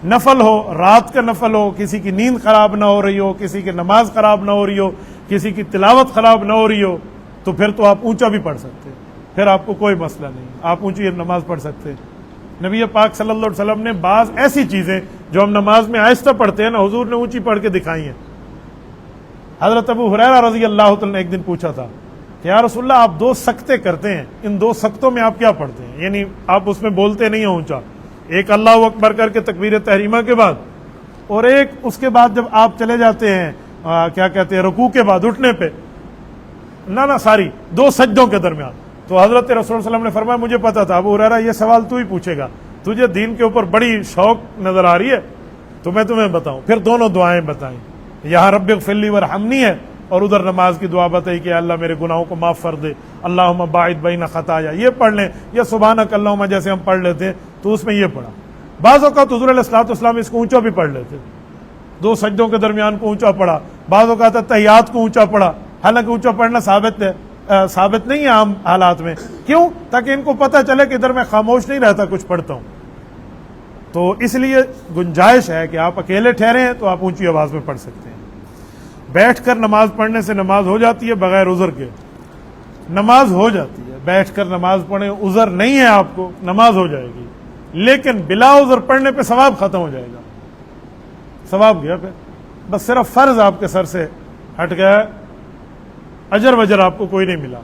نفل ہو، رات کا نفل ہو، کسی کی نیند خراب نہ ہو رہی ہو، کسی کی نماز خراب نہ ہو رہی ہو، کسی کی تلاوت خراب نہ ہو رہی ہو، تو پھر تو آپ اونچا بھی پڑھ سکتے ہیں، پھر آپ کو کوئی مسئلہ نہیں، آپ اونچی نماز پڑھ سکتے ہیں. نبی پاک صلی اللہ علیہ وسلم نے بعض ایسی چیزیں جو ہم نماز میں آہستہ پڑھتے ہیں نا، حضور نے اونچی پڑھ کے دکھائی ہیں. حضرت ابو ہریرہ رضی اللہ تعالیٰ نے ایک دن پوچھا تھا کہ یا رسول اللہ، آپ 2 سکتے کرتے ہیں، ان 2 سکتوں میں آپ کیا پڑھتے ہیں؟ یعنی آپ اس میں بولتے نہیں ہیں اونچا، ایک اللہ اکبر کر کے تکبیر تحریمہ کے بعد، اور ایک اس کے بعد جب آپ چلے جاتے ہیں کیا کہتے ہیں رکوع کے بعد اٹھنے پہ، نہ ساری 2 سجدوں کے درمیان. تو حضرت رسول صلی اللہ علیہ وسلم نے فرمایا مجھے پتا تھا ابو ہریرہ یہ سوال تو ہی پوچھے گا، تجھے دین کے اوپر بڑی شوق نظر آ رہی ہے تو میں تمہیں بتاؤں. پھر دونوں دعائیں بتائیں، یہاں رب اغفر لی ورحمنی ہے اور ادھر نماز کی دعا بتائی کہ اللہ میرے گناہوں کو معاف کر دے، اللہم باعد بین خطایا، یہ پڑھ لیں، یا سبحانک اللہم جیسے ہم پڑھ لیتے ہیں تو اس میں یہ پڑھا. بعض اوقات حضور علیہ الصلوۃ والسلام اس کو اونچا بھی پڑھ لیتے، 2 سجدوں کے درمیان کو اونچا پڑھا. بعض اوقات تحیات کو اونچا پڑھا، حالانکہ اونچا پڑھنا ثابت نہیں ہے عام حالات میں. کیوں؟ تاکہ ان کو پتہ چلے کہ ادھر میں خاموش نہیں رہتا، کچھ پڑھتا ہوں. تو اس لیے گنجائش ہے کہ آپ اکیلے ٹھہرے ہیں تو آپ اونچی آواز میں پڑھ سکتے ہیں. بیٹھ کر نماز پڑھنے سے نماز ہو جاتی ہے بغیر عذر کے؟ نماز ہو جاتی ہے، بیٹھ کر نماز پڑھیں، عذر نہیں ہے آپ کو، نماز ہو جائے گی. لیکن بلا عذر پڑھنے پہ ثواب ختم ہو جائے گا، ثواب گیا پھر. بس صرف فرض آپ کے سر سے ہٹ گیا, اجر وجر آپ کو کوئی نہیں ملا,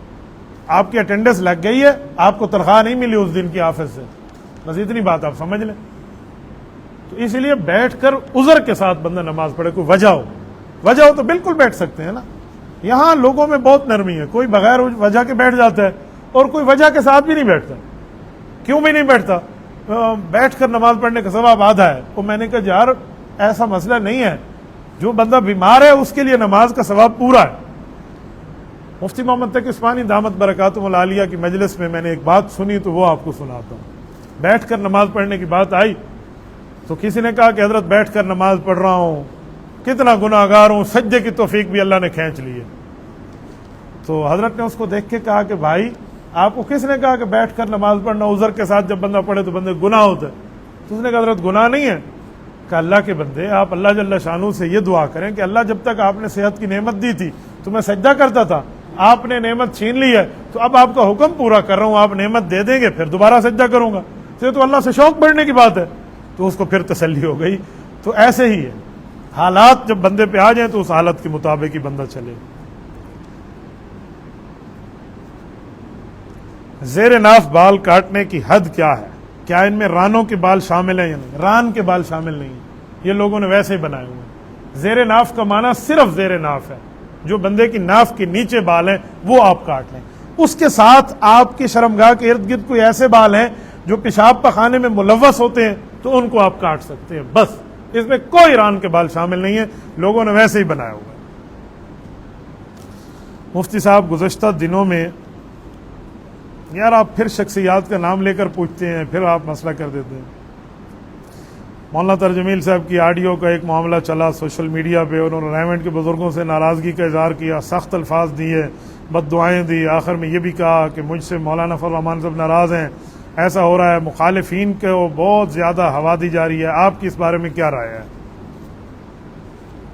آپ کی اٹینڈنس لگ گئی ہے, آپ کو تنخواہ نہیں ملی اس دن کی آفس سے, بس اتنی بات آپ سمجھ لیں. تو اس لیے بیٹھ کر عذر کے ساتھ بندہ نماز پڑھے, کوئی وجہ ہو تو بالکل بیٹھ سکتے ہیں نا. یہاں لوگوں میں بہت نرمی ہے, کوئی بغیر وجہ کے بیٹھ جاتا ہے اور کوئی وجہ کے ساتھ بھی نہیں بیٹھتا. کیوں بھی نہیں بیٹھتا؟ بیٹھ کر نماز پڑھنے کا ثواب آدھا ہے. تو میں نے کہا یار ایسا مسئلہ نہیں ہے, جو بندہ بیمار ہے اس کے لیے نماز کا ثواب پورا ہے. مفتی محمد تقی عثمانی دامت برکاتہم العالیہ کی مجلس میں نے ایک بات سنی تو وہ آپ کو سناتا ہوں. بیٹھ کر نماز پڑھنے کی بات آئی تو کسی نے کہا کہ حضرت بیٹھ کر نماز پڑھ رہا ہوں, کتنا گناہ گار ہوں, سجدے کی توفیق بھی اللہ نے کھینچ لی ہے. تو حضرت نے اس کو دیکھ کے کہا کہ بھائی آپ کو کس نے کہا کہ بیٹھ کر نماز پڑھنا عذر کے ساتھ جب بندہ پڑھے تو بندے گناہ ہوتا ہے؟ تو اس نے کہا حضرت گناہ نہیں ہے. کہ اللہ کے بندے, آپ اللہ جل شانہ سے یہ دعا کریں کہ اللہ جب تک آپ نے صحت کی نعمت دی تھی تو میں سجدہ کرتا تھا, آپ نے نعمت چھین لی ہے تو اب آپ کا حکم پورا کر رہا ہوں, آپ نعمت دے دیں گے پھر دوبارہ سجدہ کروں گا. تو اللہ سے شوق بڑھنے کی بات ہے. تو اس کو پھر تسلی ہو گئی. تو ایسے ہی ہے, حالات جب بندے پہ آ جائیں تو اس حالت کے مطابق ہی بندہ چلے. زیر ناف بال کاٹنے کی حد کیا ہے؟ کیا ان میں رانوں کے بال شامل ہیں یا نہیں؟ ران کے بال شامل نہیں ہیں, یہ لوگوں نے ویسے ہی بنائے ہوئے ہیں. زیر ناف کا معنی صرف زیر ناف ہے, جو بندے کی ناف کے نیچے بال ہیں وہ آپ کاٹ لیں. اس کے ساتھ آپ کی شرمگاہ کے ارد گرد کوئی ایسے بال ہیں جو پیشاب پخانے میں ملوث ہوتے ہیں تو ان کو آپ کاٹ سکتے ہیں, بس. اس میں کوئی ران کے بال شامل نہیں ہے, لوگوں نے ویسے ہی بنایا ہوا ہے. مفتی صاحب گزشتہ دنوں میں, یار آپ پھر شخصیات کا نام لے کر پوچھتے ہیں, پھر آپ مسئلہ کر دیتے ہیں. مولانا طاہر جمیل صاحب کی آڈیو کا ایک معاملہ چلا سوشل میڈیا پہ, انہوں نے ریونڈ کے بزرگوں سے ناراضگی کا اظہار کیا, سخت الفاظ دیے, بد دعائیں دی, آخر میں یہ بھی کہا کہ مجھ سے مولانا فضل الرحمان صاحب ناراض ہیں, ایسا ہو رہا ہے, مخالفین کو بہت زیادہ ہوا دی جا رہی ہے. آپ کی اس بارے میں کیا رائے ہے؟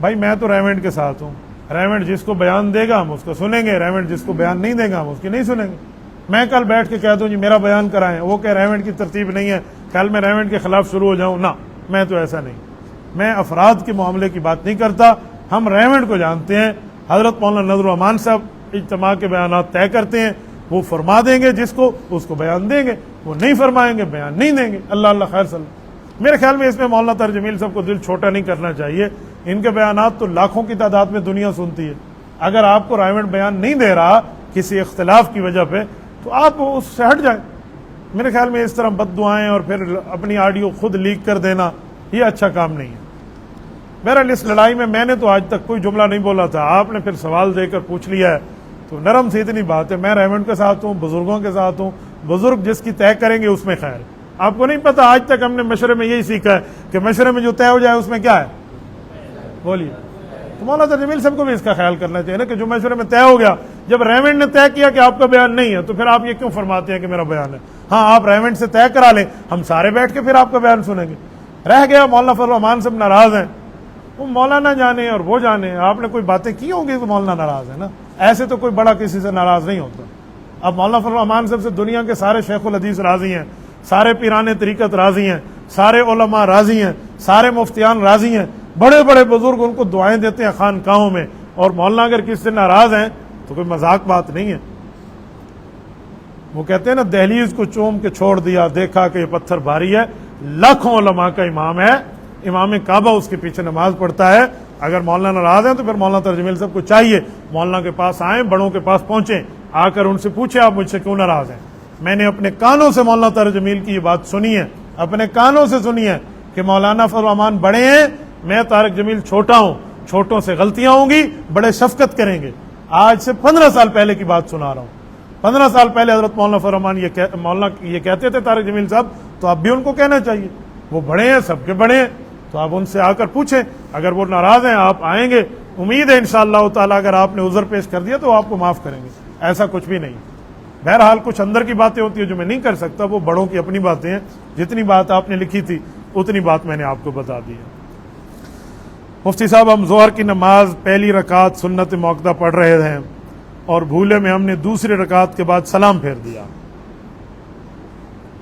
بھائی میں تو ریونڈ کے ساتھ ہوں, ریونڈ جس کو بیان دے گا ہم اس کو سنیں گے, ریونڈ جس کو بیان نہیں دے گا ہم اس کی نہیں سنیں گے. میں کل بیٹھ کے کہہ دوں جی میرا بیان کرائیں, وہ کہ ریونڈ کی ترتیب نہیں ہے, کل میں ریونڈ کے خلاف شروع ہو جاؤں, نہ, میں تو ایسا نہیں. میں افراد کے معاملے کی بات نہیں کرتا, ہم ریونڈ کو جانتے ہیں. حضرت مولانا نذر الرحمان صاحب اجتماع کے بیانات طے کرتے ہیں, وہ فرما دیں گے جس کو, اس کو بیان دیں گے, وہ نہیں فرمائیں گے بیان نہیں دیں گے. اللہ اللہ خیر صلی اللہ. میرے خیال میں اس میں مولانا طاہر جمیل صاحب کو دل چھوٹا نہیں کرنا چاہیے, ان کے بیانات تو لاکھوں کی تعداد میں دنیا سنتی ہے. اگر آپ کو ریونڈ بیان نہیں دے رہا کسی اختلاف کی وجہ پہ تو آپ اس سے ہٹ جائیں. میرے خیال میں اس طرح بد دعائیں اور پھر اپنی آڈیو خود لیک کر دینا یہ اچھا کام نہیں ہے. بہرحال اس لڑائی میں نے تو آج تک کوئی جملہ نہیں بولا تھا, آپ نے پھر سوال دے کر پوچھ لیا ہے تو نرم سی اتنی بات ہے. میں ریونڈ کے ساتھ ہوں, بزرگوں کے ساتھ ہوں, بزرگ جس کی طے کریں گے اس میں خیر. آپ کو نہیں پتا, آج تک ہم نے مشورے میں یہی سیکھا ہے کہ مشورے میں جو طے ہو جائے اس میں کیا ہے, بولیے. تو مولانا جمیل صاحب کو بھی اس کا خیال کرنا چاہیے نا کہ جو مشورے میں طے ہو گیا, جب ریونڈ نے طے کیا کہ آپ کا بیان نہیں ہے تو پھر آپ یہ کیوں فرماتے ہیں کہ میرا بیان ہے؟ ہاں آپ ریونڈ سے طے کرا لیں, ہم سارے بیٹھ کے پھر آپ کا بیان سنیں گے. رہ گیا مولانا فضل الرحمان صاحب ناراض ہیں, وہ مولانا جانے اور وہ جانے, آپ نے کوئی باتیں کی ہوں گی تو مولانا ناراض ہے نا, ایسے تو کوئی بڑا کسی سے ناراض نہیں ہوتا. اب مولانا فضل الرحمان صاحب سے دنیا کے سارے شیخ الحدیث راضی ہیں, سارے پیران طریقت راضی ہیں, سارے علماء راضی ہیں, سارے مفتیان راضی ہیں, بڑے بڑے بزرگ ان کو دعائیں دیتے ہیں خانقاہوں میں, اور مولانا اگر کسی سے ناراض ہیں تو کوئی مذاق بات نہیں ہے. وہ کہتے ہیں نا دہلیز کو چوم کے چھوڑ دیا, دیکھا کہ یہ پتھر بھاری ہے. لاکھوں علماء کا امام ہے, امام کعبہ اس کے پیچھے نماز پڑھتا ہے. اگر مولانا ناراض ہیں تو پھر مولانا طاہر جمیل صاحب کو چاہیے مولانا کے پاس آئیں, بڑوں کے پاس پہنچیں, آ کر ان سے پوچھیں آپ مجھ سے کیوں ناراض ہیں. میں نے اپنے کانوں سے مولانا طاہر جمیل کی یہ بات سنی ہے, اپنے کانوں سے سنی ہے کہ مولانا فضل الرحمان بڑے ہیں, میں طارق جمیل چھوٹا ہوں, چھوٹوں سے غلطیاں ہوں گی, بڑے شفقت کریں گے. آج سے 15 سال پہلے کی بات سنا رہا ہوں. 15 سال پہلے حضرت مولانا فضل الرحمان مولانا یہ کہتے تھے طارق جمیل صاحب, تو اب بھی ان کو کہنا چاہیے, وہ بڑے ہیں, سب کے بڑے ہیں, تو آپ ان سے آ کر پوچھیں. اگر وہ ناراض ہیں آپ آئیں گے, امید ہے انشاءاللہ تعالی اگر آپ نے عذر پیش کر دیا تو آپ کو معاف کریں گے, ایسا کچھ بھی نہیں. بہرحال کچھ اندر کی باتیں ہوتی ہیں جو میں نہیں کر سکتا, وہ بڑوں کی اپنی باتیں ہیں. جتنی بات آپ نے لکھی تھی اتنی بات میں نے آپ کو بتا دی ہے. مفتی صاحب ہم ظہر کی نماز پہلی رکعت سنت موقدہ پڑھ رہے ہیں اور بھولے میں ہم نے دوسری رکعت کے بعد سلام پھیر دیا,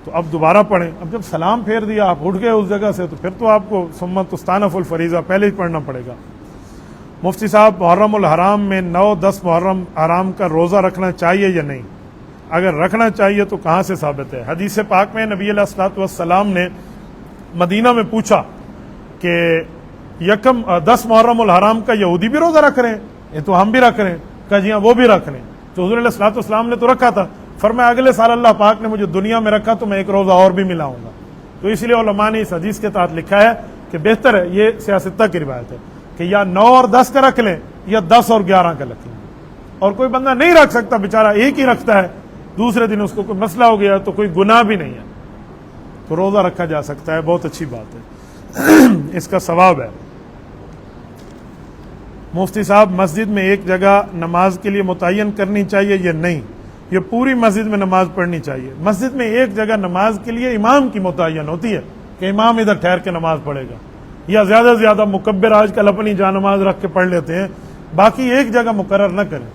تو اب دوبارہ پڑھیں. اب جب سلام پھیر دیا آپ اٹھ گئے اس جگہ سے, تو پھر تو آپ کو سمت استانف الفریضہ پہلے ہی پڑھنا پڑے گا. مفتی صاحب محرم الحرام میں 9-10 محرم حرام کا روزہ رکھنا چاہیے یا نہیں؟ اگر رکھنا چاہیے تو کہاں سے ثابت ہے؟ حدیث پاک میں نبی علیہ الصلوۃ والسلام نے مدینہ میں پوچھا کہ 10 محرم الحرام کا یہودی بھی روزہ رکھ رہے ہیں، یہ تو ہم بھی رکھ رہے ہیں، کہا جی ہاں وہ بھی رکھ رہے ہیں، تو حضور علیہ الصلوۃ والسلام نے تو رکھا تھا، فرمایا اگلے سال اللہ پاک نے مجھے دنیا میں رکھا تو میں ایک روزہ اور بھی ملاؤں گا۔ تو اس لیے علماء نے اس حدیث کے تحت لکھا ہے کہ بہتر ہے، یہ سیاستہ کی روایت ہے کہ یا 9 اور 10 کا رکھ لیں یا 10 اور 11 کا رکھ لیں، اور کوئی بندہ نہیں رکھ سکتا بیچارہ ایک ہی رکھتا ہے، دوسرے دن اس کو کوئی مسئلہ ہو گیا تو کوئی گناہ بھی نہیں ہے، تو روزہ رکھا جا سکتا ہے، بہت اچھی بات ہے، اس کا ثواب ہے۔ مفتی صاحب مسجد میں ایک جگہ نماز کے لیے متعین کرنی چاہیے یا نہیں؟ یہ پوری مسجد میں نماز پڑھنی چاہیے۔ مسجد میں ایک جگہ نماز کے لیے امام کی متعین ہوتی ہے کہ امام ادھر ٹھہر کے نماز پڑھے گا، یا زیادہ سے زیادہ مکبر آج کل اپنی جا نماز رکھ کے پڑھ لیتے ہیں، باقی ایک جگہ مقرر نہ کریں،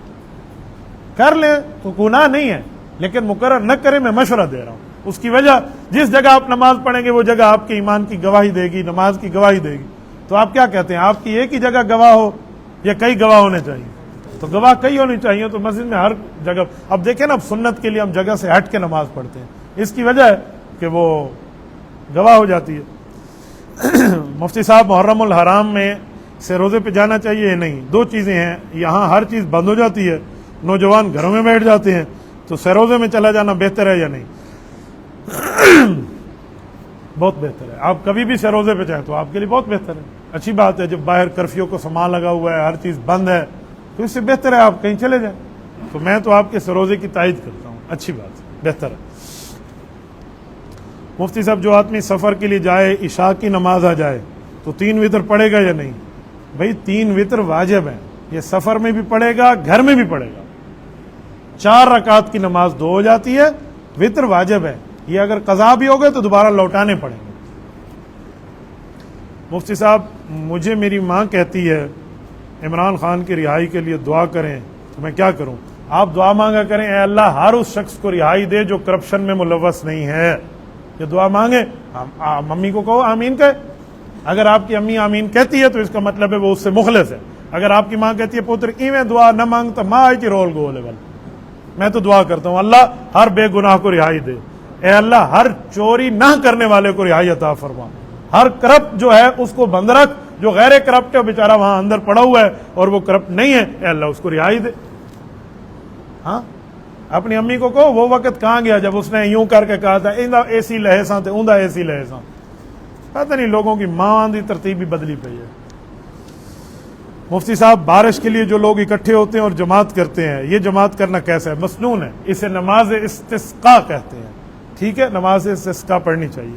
کر لیں تو گناہ نہیں ہے، لیکن مقرر نہ کریں، میں مشورہ دے رہا ہوں۔ اس کی وجہ جس جگہ آپ نماز پڑھیں گے وہ جگہ آپ کے ایمان کی گواہی دے گی، نماز کی گواہی دے گی، تو آپ کیا کہتے ہیں آپ کی ایک ہی جگہ گواہ ہو یا کئی گواہ ہونے چاہیے؟ تو گواہ کئی ہونی چاہیے، تو مسجد میں ہر جگہ اب دیکھیں نا، اب سنت کے لیے ہم جگہ سے ہٹ کے نماز پڑھتے ہیں، اس کی وجہ ہے کہ وہ گواہ ہو جاتی ہے۔ مفتی صاحب محرم الحرام میں سے روزے پہ جانا چاہیے یا نہیں؟ 2 چیزیں ہیں، یہاں ہر چیز بند ہو جاتی ہے، نوجوان گھروں میں بیٹھ جاتے ہیں، تو سروزے میں چلا جانا بہتر ہے یا نہیں؟ بہت بہتر ہے، آپ کبھی بھی سروزے پہ چاہیں تو آپ کے لیے بہت بہتر ہے، اچھی بات ہے۔ جب باہر کرفیو کو سامان لگا ہوا ہے، ہر چیز بند ہے، تو اس سے بہتر ہے آپ کہیں چلے جائیں، تو میں تو آپ کے سروزے کی تائید کرتا ہوں، اچھی بات ہے، بہتر ہے۔ مفتی صاحب جو آدمی سفر کے لیے جائے، عشاء کی نماز آ جائے تو 3 وتر پڑھے گا یا نہیں؟ بھائی 3 وتر واجب ہیں، یہ سفر میں بھی پڑھے گا، گھر میں بھی پڑھے گا۔ 4 رکعت کی نماز 2 ہو جاتی ہے، وتر واجب ہے، یہ اگر قضا بھی ہو گئے تو دوبارہ لوٹانے پڑیں گے۔ مفتی صاحب مجھے میری ماں کہتی ہے عمران خان کی رہائی کے لیے دعا کریں، تو میں کیا کروں؟ آپ دعا مانگا کریں، اے اللہ ہر اس شخص کو رہائی دے جو کرپشن میں ملوث نہیں ہے، یہ دعا مانگے۔ ممی کو کہو آمین کہے، اگر آپ کی امی آمین کہتی ہے تو اس کا مطلب ہے وہ اس سے مخلص ہے۔ اگر آپ کی ماں کہتی ہے پوتر ایویں دعا نہ مانگتا ماں آئی کی رول گو لیول، میں تو دعا کرتا ہوں اللہ ہر بے گناہ کو رہائی دے، اے اللہ ہر چوری نہ کرنے والے کو رہائی عطا فرما، ہر کرپٹ جو ہے اس کو بند رکھ، جو غیر کرپٹ ہے بیچارہ وہاں اندر پڑا ہوا ہے اور وہ کرپٹ نہیں ہے، اے اللہ اس کو رہائی دے۔ ہاں اپنی امی کو کہو وہ وقت کہاں گیا جب اس نے یوں کر کے کہا تھا ایندا اے سی لہساں تے اوندا اے سی لہساں، پتہ نہیں لوگوں کی ماں دی ترتیب بھی بدلی پئی ہے۔ مفتی صاحب بارش کے لیے جو لوگ اکٹھے ہوتے ہیں اور جماعت کرتے ہیں، یہ جماعت کرنا کیسا ہے؟ مسنون ہے، اسے نماز استسقاء کہتے ہیں، ٹھیک ہے، نماز استسقاء پڑھنی چاہیے۔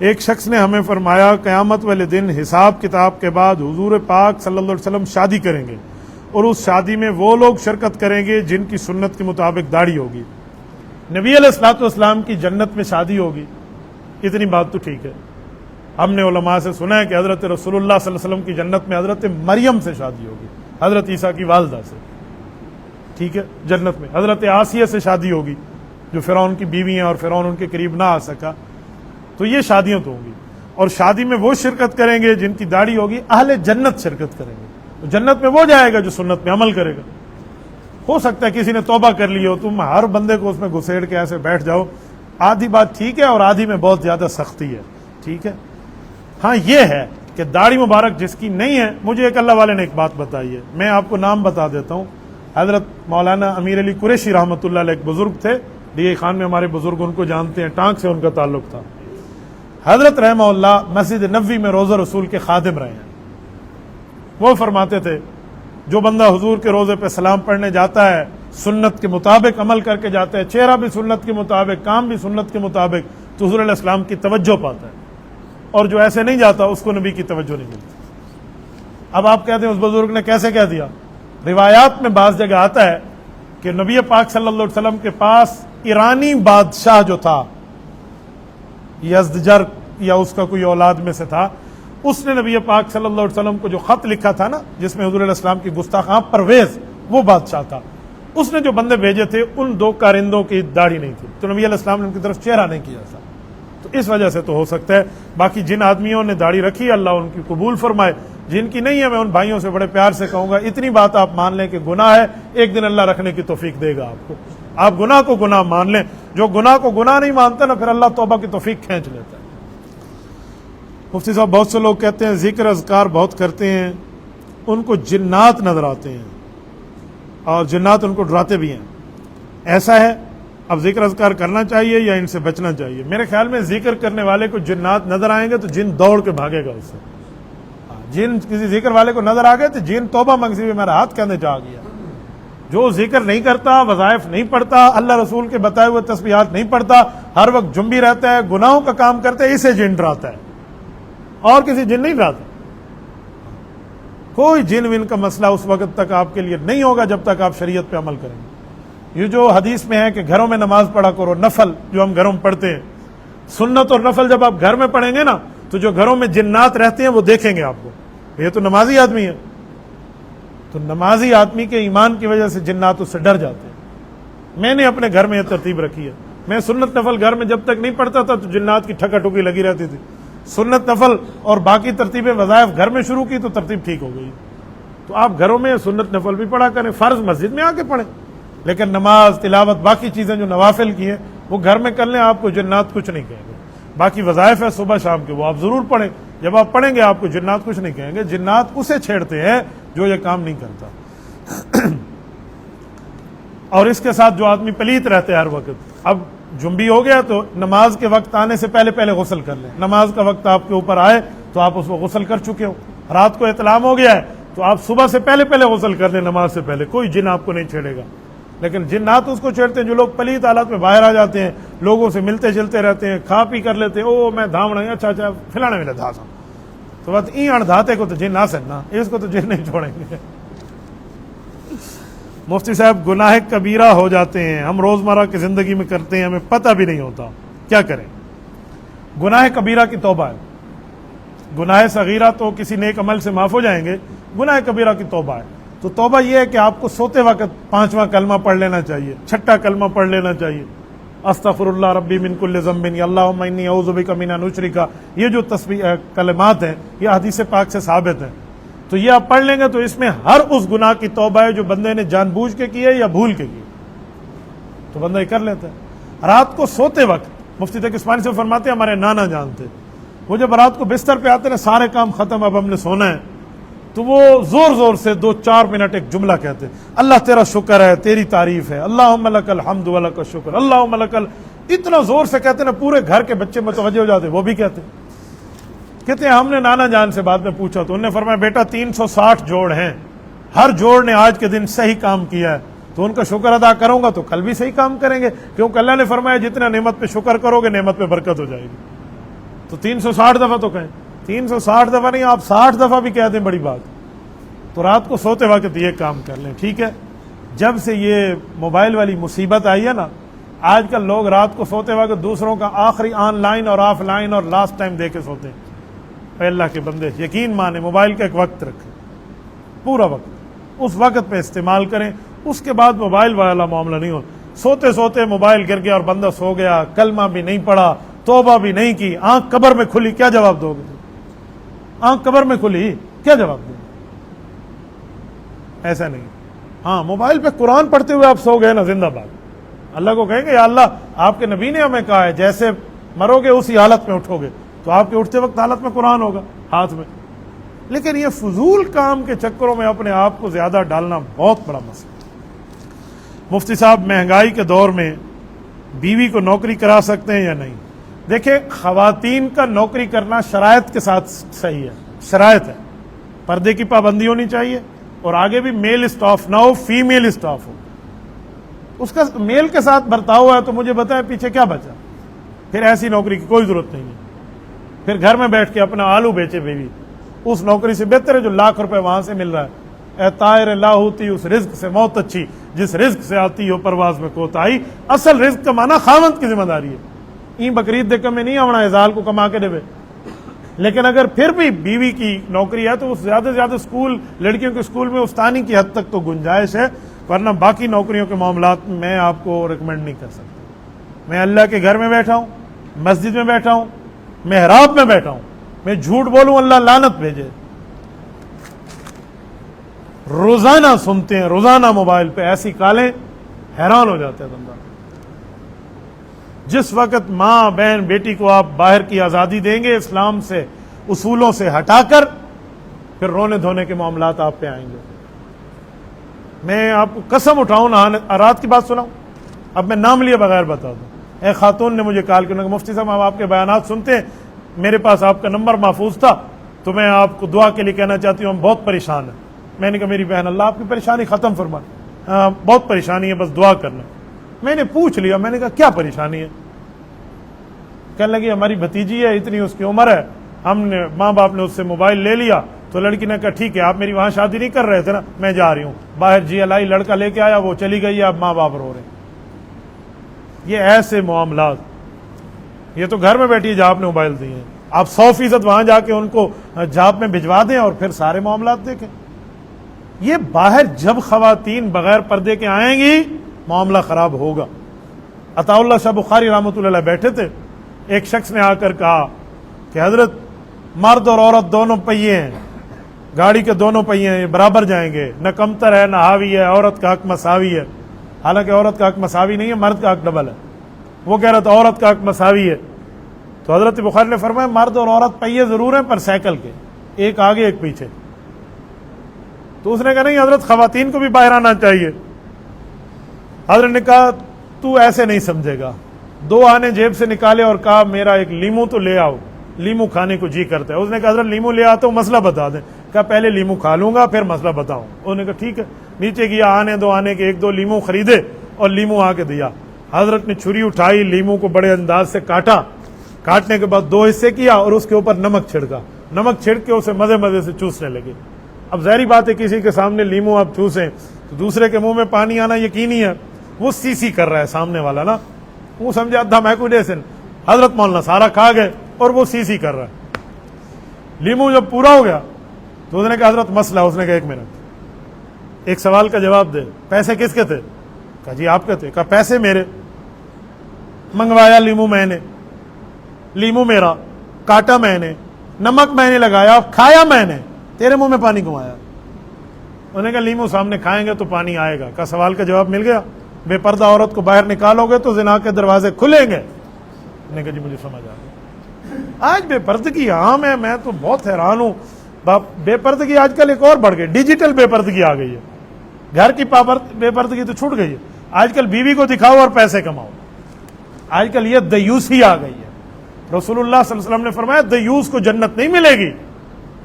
ایک شخص نے ہمیں فرمایا قیامت والے دن حساب کتاب کے بعد حضور پاک صلی اللہ علیہ وسلم شادی کریں گے اور اس شادی میں وہ لوگ شرکت کریں گے جن کی سنت کے مطابق داڑھی ہوگی۔ نبی علیہ الصلوۃ والسلام کی جنت میں شادی ہوگی، اتنی بات تو ٹھیک ہے۔ ہم نے علماء سے سنا ہے کہ حضرت رسول اللہ صلی اللہ علیہ وسلم کی جنت میں حضرت مریم سے شادی ہوگی، حضرت عیسیٰ کی والدہ سے، ٹھیک ہے، جنت میں حضرت آسیہ سے شادی ہوگی جو فرعون کی بیوی ہیں اور فرعون ان کے قریب نہ آ سکا، تو یہ شادیاں تو ہوں گی۔ اور شادی میں وہ شرکت کریں گے جن کی داڑھی ہوگی، اہل جنت شرکت کریں گے، تو جنت میں وہ جائے گا جو سنت میں عمل کرے گا۔ ہو سکتا ہے کسی نے توبہ کر لی ہو، تم ہر بندے کو اس میں گھسیڑ کے ایسے بیٹھ جاؤ، آدھی بات ٹھیک ہے اور آدھی میں بہت زیادہ سختی ہے، ٹھیک ہے۔ ہاں یہ ہے کہ داڑھی مبارک جس کی نہیں ہے، مجھے ایک اللہ والے نے ایک بات بتائی ہے، میں آپ کو نام بتا دیتا ہوں، حضرت مولانا امیر علی قریشی رحمۃ اللہ علیہ ایک بزرگ تھے، ڈی اے خان میں ہمارے بزرگ ان کو جانتے ہیں، ٹانک سے ان کا تعلق تھا۔ حضرت رحمہ اللہ مسجد نبوی میں روزہ رسول کے خادم رہے ہیں، وہ فرماتے تھے جو بندہ حضور کے روزے پہ سلام پڑھنے جاتا ہے، سنت کے مطابق عمل کر کے جاتا ہے، چہرہ بھی سنت کے مطابق، کام بھی سنت کے مطابق، تو حضور علیہ السلام کی توجہ پاتا ہے، اور جو ایسے نہیں جاتا اس کو نبی کی توجہ نہیں ملتی۔ اب آپ کہتے ہیں اس بزرگ نے کیسے کہہ دیا؟ روایات میں بعض جگہ آتا ہے کہ نبی پاک صلی اللہ علیہ وسلم کے پاس ایرانی بادشاہ جو تھا، یزدجر یا اس کا کوئی اولاد میں سے تھا، اس نے نبی پاک صلی اللہ علیہ وسلم کو جو خط لکھا تھا نا جس میں حضور علیہ السلام کی گستاخاں، پرویز وہ بادشاہ تھا، اس نے جو بندے بھیجے تھے ان 2 کارندوں کی داڑھی نہیں تھی، تو نبی علیہ السلام نے ان کی طرف چہرہ نہیں کیا تھا، تو اس وجہ سے تو ہو سکتا ہے۔ باقی جن آدمیوں نے داڑھی رکھی اللہ ان کی قبول فرمائے، جن کی نہیں ہے میں ان بھائیوں سے بڑے پیار سے کہوں گا اتنی بات آپ مان لیں کہ گناہ ہے، ایک دن اللہ رکھنے کی توفیق دے گا آپ کو. آپ گناہ کو گناہ مان لیں. جو گناہ کو گناہ نہیں مانتا نا، پھر اللہ توبہ کی توفیق کھینچ لیتا ہے. مفتی صاحب بہت سے لوگ کہتے ہیں ذکر اذکار بہت کرتے ہیں، ان کو جنات نظر آتے ہیں اور جنات ان کو ڈراتے بھی ہیں، ایسا ہے؟ اب ذکر اذکار کرنا چاہیے یا ان سے بچنا چاہیے؟ میرے خیال میں ذکر کرنے والے کو جنات نظر آئیں گے تو جن دوڑ کے بھاگے گا اس سے. جن کسی ذکر والے کو نظر آ گئے تو جن توبہ منگسی ہوئی میرا ہاتھ کہنے جا گیا. جو ذکر نہیں کرتا، وظائف نہیں پڑھتا، اللہ رسول کے بتائے ہوئے تسبیحات نہیں پڑھتا، ہر وقت جنبی رہتا ہے، گناہوں کا کام کرتا ہے، اسے جن ڈراتا ہے اور کسی جن نہیں ڈراتا. کوئی جن ون کا مسئلہ اس وقت تک آپ کے لیے نہیں ہوگا جب تک آپ شریعت پہ عمل کریں گے. یہ جو حدیث میں ہے کہ گھروں میں نماز پڑھا کرو، نفل جو ہم گھروں میں پڑھتے ہیں، سنت اور نفل جب آپ گھر میں پڑھیں گے نا تو جو گھروں میں جنات رہتے ہیں وہ دیکھیں گے آپ کو. یہ تو نمازی آدمی ہے، تو نمازی آدمی کے ایمان کی وجہ سے جنات اس سے ڈر جاتے ہیں. میں نے اپنے گھر میں یہ ترتیب رکھی ہے. میں سنت نفل گھر میں جب تک نہیں پڑھتا تھا تو جنات کی ٹھکا ٹھکی لگی رہتی تھی. سنت نفل اور باقی ترتیبیں وظائف گھر میں شروع کی تو ترتیب ٹھیک ہو گئی. تو آپ گھروں میں سنت نفل بھی پڑھا کریں، فرض مسجد میں آ کے پڑھیں، لیکن نماز، تلاوت، باقی چیزیں جو نوافل کی ہیں وہ گھر میں کر لیں. آپ کو جنات کچھ نہیں کہیں گے. باقی وظائف ہے صبح شام کے، وہ آپ ضرور پڑھیں. جب آپ پڑھیں گے آپ کو جنات کچھ نہیں کہیں گے. جنات اسے چھیڑتے ہیں جو یہ کام نہیں کرتا. اور اس کے ساتھ جو آدمی پلیت رہتے ہیں ہر وقت، اب جنبی ہو گیا تو نماز کے وقت آنے سے پہلے پہلے غسل کر لیں. نماز کا وقت آپ کے اوپر آئے تو آپ اس کو غسل کر چکے ہو. رات کو اطلام ہو گیا ہے تو آپ صبح سے پہلے پہلے غسل کر لیں، نماز سے پہلے. کوئی جن آپ کو نہیں چھیڑے گا. لیکن جنات اس کو چھیڑتے ہیں جو لوگ پلیت حالات میں باہر آ جاتے ہیں، لوگوں سے ملتے جلتے رہتے ہیں، کھا پی کر لیتے ہیں. او میں دھامڑا، اچھا اچھا فلانے میں دھا سا تو بات ای اندھاتے کو تو جن نہ سکنا، اس کو تو جن نہیں چھوڑیں گے. مفتی صاحب گناہ کبیرہ ہو جاتے ہیں، ہم روزمرہ کی زندگی میں کرتے ہیں، ہمیں پتہ بھی نہیں ہوتا، کیا کریں؟ گناہ کبیرہ کی توبہ ہے. گناہ صغیرہ تو کسی نیک عمل سے معاف ہو جائیں گے، گناہ کبیرہ کی توبہ ہے. تو توبہ یہ ہے کہ آپ کو سوتے وقت 5واں کلمہ پڑھ لینا چاہیے، 6واں کلمہ پڑھ لینا چاہیے. استغفر اللہ ربی من کل ذنب اللہم انی اعوذ بک من ان اشرک. یہ جو کلمات ہیں یہ حدیث پاک سے ثابت ہیں. تو یہ آپ پڑھ لیں گے تو اس میں ہر اس گناہ کی توبہ ہے جو بندے نے جان بوجھ کے کی ہے یا بھول کے کی، تو بندہ یہ کر لیتا ہے. رات کو سوتے وقت مفتی تقی عثمانی سے فرماتے ہیں، ہمارے نانا جانتے، وہ جب رات کو بستر پہ آتے ہیں سارے کام ختم، اب ہم نے سونا ہے، تو وہ زور زور سے 2-4 منٹ ایک جملہ کہتے ہیں، اللہ تیرا شکر ہے، تیری تعریف ہے، اللہم لک الحمد ولک الشکر، اللہم لک اتنا زور سے کہتے ہیں نا پورے گھر کے بچے متوجہ ہو جاتے. وہ بھی کہتے ہیں ہم نے نانا جان سے بعد میں پوچھا تو انہوں نے فرمایا بیٹا 360 جوڑ ہیں، ہر جوڑ نے آج کے دن صحیح کام کیا ہے، تو ان کا شکر ادا کروں گا تو کل بھی صحیح کام کریں گے، کیونکہ اللہ نے فرمایا جتنا نعمت پہ شکر کرو گے نعمت پہ برکت ہو جائے گی. تو 360 دفعہ تو کہیں، 360 دفعہ نہیں، آپ 60 دفعہ بھی کہہ دیں بڑی بات. تو رات کو سوتے وقت یہ کام کر لیں. ٹھیک ہے، جب سے یہ موبائل والی مصیبت آئی ہے نا، آج کل لوگ رات کو سوتے وقت دوسروں کا آخری آن لائن اور آف لائن اور لاسٹ ٹائم دے کے سوتے ہیں. اے اللہ کے بندے یقین مانیں، موبائل کا ایک وقت رکھیں، پورا وقت اس وقت پہ استعمال کریں، اس کے بعد موبائل والا معاملہ نہیں ہو. سوتے سوتے موبائل گر گیا اور بندہ سو گیا، کلمہ بھی نہیں پڑھا، توبہ بھی نہیں کی، آنکھ قبر میں کھلی، کیا جواب دو گے؟ آنکھ قبر میں کھلی کیا جواب دو گے؟ ایسا نہیں. ہاں موبائل پہ قرآن پڑھتے ہوئے آپ سو گئے نا، زندہ باد. اللہ کو کہیں گے یا اللہ آپ کے نبی نے ہمیں کہا ہے جیسے مرو گے اسی حالت میں اٹھو گے، تو آپ کے اٹھتے وقت حالت میں قرآن ہوگا ہاتھ میں. لیکن یہ فضول کام کے چکروں میں اپنے آپ کو زیادہ ڈالنا بہت بڑا مسئلہ. مفتی صاحب مہنگائی کے دور میں بیوی کو نوکری کرا سکتے ہیں یا نہیں؟ دیکھیں خواتین کا نوکری کرنا شرائط کے ساتھ صحیح ہے، شرائط ہے، پردے کی پابندی ہونی چاہیے، اور آگے بھی میل اسٹاف نہ ہو، فیمیل اسٹاف ہو. اس کا میل کے ساتھ برتاؤ ہے تو مجھے بتائیں پیچھے کیا بچا؟ پھر ایسی نوکری کی کوئی ضرورت نہیں ہے. پھر گھر میں بیٹھ کے اپنا آلو بیچے بیوی، اس نوکری سے بہتر ہے جو لاکھ روپے وہاں سے مل رہا ہے. اے طائر لاہوتی اس رزق سے موت اچھی جس رزق سے آتی ہو پرواز میں کوتاہی. اصل رزق کا معنی خاوند کی ذمہ داری ہے. این بقرعید دیکھ میں نہیں آنا ازال کو کما کے دے. لیکن اگر پھر بھی بیوی کی نوکری ہے تو زیادہ سے زیادہ اسکول، لڑکیوں کے اسکول میں استانی کی حد تک تو گنجائش ہے، ورنہ باقی نوکریوں کے معاملات میں آپ کو ریکمینڈ نہیں کر سکتا. میں اللہ کے گھر میں بیٹھا ہوں، مسجد میں بیٹھا ہوں، محراب میں بیٹھا ہوں، میں جھوٹ بولوں اللہ لعنت بھیجے. روزانہ سنتے ہیں، روزانہ موبائل پہ ایسی کالیں، حیران ہو جاتے ہیں بندہ۔ جس وقت ماں بہن بیٹی کو آپ باہر کی آزادی دیں گے اسلام سے، اصولوں سے ہٹا کر، پھر رونے دھونے کے معاملات آپ پہ آئیں گے۔ میں آپ کو قسم اٹھاؤں نہ، رات کی بات سناؤں، اب میں نام لیے بغیر بتا دوں۔ ایک خاتون نے مجھے کال کیا کہ مفتی صاحب ہم آپ کے بیانات سنتے ہیں، میرے پاس آپ کا نمبر محفوظ تھا تو میں آپ کو دعا کے لیے کہنا چاہتی ہوں ہم بہت پریشان ہیں۔ میں نے کہا میری بہن اللہ آپ کی پریشانی ختم فرمائے، بہت پریشانی ہے بس دعا کرنا۔ میں نے پوچھ لیا، میں نے کہا کیا پریشانی ہے؟ کہنے لگی ہماری بھتیجی ہے، اتنی اس کی عمر ہے، ہم نے ماں باپ نے اس سے موبائل لے لیا تو لڑکی نے کہا ٹھیک ہے آپ میری وہاں شادی نہیں کر رہے تھے نا، میں جا رہی ہوں باہر، جی الائی لڑکا لے کے آیا، وہ چلی گئی ہے، اب ماں باپ رو رہے ہیں۔ یہ ایسے معاملات، یہ تو گھر میں بیٹھی جہاں آپ نے موبائل دی ہیں، آپ 100% وہاں جا کے ان کو جاب میں بھجوا دیں اور پھر سارے معاملات دیکھیں۔ یہ باہر جب خواتین بغیر پردے کے آئیں گی معاملہ خراب ہوگا۔ عطا اللہ شاہ بخاری رحمۃ اللہ علیہ بیٹھے تھے، ایک شخص نے آ کر کہا کہ حضرت مرد اور عورت دونوں پہیے ہیں، گاڑی کے دونوں پہیے ہیں، برابر جائیں گے، نہ کمتر ہے نہ حاوی ہے، عورت کا حق مساوی ہے۔ حالانکہ عورت کا حق مساوی نہیں ہے، مرد کا حق ڈبل ہے۔ وہ کہہ رہا تھا عورت کا حق مساوی ہے، تو حضرت بخاری نے فرمایا مرد اور عورت پہیے ضرور ہیں پر سائیکل کے، ایک آگے ایک پیچھے۔ تو اس نے کہا نہیں حضرت خواتین کو بھی باہر آنا چاہیے۔ حضرت نے کہا تو ایسے نہیں سمجھے گا۔ 2 آنے جیب سے نکالے اور کہا میرا ایک لیمو تو لے آؤ، لیمو کھانے کو جی کرتا ہے۔ اس نے کہا حضرت لیمو لے آتا ہوں مسئلہ بتا دیں۔ کہا پہلے لیمو کھا لوں گا پھر مسئلہ بتاؤں۔ انہوں نے کہا ٹھیک ہے، نیچے گیا، آنے 2 آنے کے 1-2 لیمو خریدے اور لیمو آ کے دیا۔ حضرت نے چھری اٹھائی، لیمو کو بڑے انداز سے کاٹا، کاٹنے کے بعد 2 حصے کیا اور اس کے اوپر نمک چھڑکا، نمک چھڑک کے اسے مزے مزے سے چوسنے لگے۔ اب ظاہری بات ہے کسی کے سامنے لیمو آپ چوسیں تو دوسرے کے منہ میں پانی آنا یقینی ہے۔ وہ سی کر رہا ہے سامنے والا نا، وہ سمجھے ادھا میکوڈیسن، حضرت مولانا سارا کھا گئے اور وہ سی کر رہا ہے۔ لیمو جب پورا ہو گیا تو اس نے کہا حضرت مسئلہ، اس نے کہا 1 منٹ، ایک سوال کا جواب دے، پیسے کس کے تھے؟ کہا جی آپ کے تھے۔ کہا پیسے میرے، منگوایا لیمو میں نے، لیمو میرا، کاٹا میں نے، نمک میں نے لگایا، کھایا میں نے، تیرے منہ میں پانی کیوں آیا؟ انہوں نے کہا لیمو سامنے کھائیں گے تو پانی آئے گا۔ کا سوال کا جواب مل گیا؟ بے پردہ عورت کو باہر نکالو گے تو زنا کے دروازے کھلیں گے۔ انہوں نے کہا جی مجھے سمجھ آ گیا۔ آج بے پردگی عام ہے، میں تو بہت حیران ہوں۔ بے پردگی آج کل ایک اور بڑھ گئی، ڈیجیٹل بے پردگی آ گئی ہے۔ گھر کی بے پردگی تو چھوٹ گئی ہے، آج کل بیوی کو دکھاؤ اور پیسے کماؤ۔ آج کل یہ دیوسی آ گئی ہے۔ رسول اللہ صلی اللہ علیہ وسلم نے فرمایا دیوس کو جنت نہیں ملے گی۔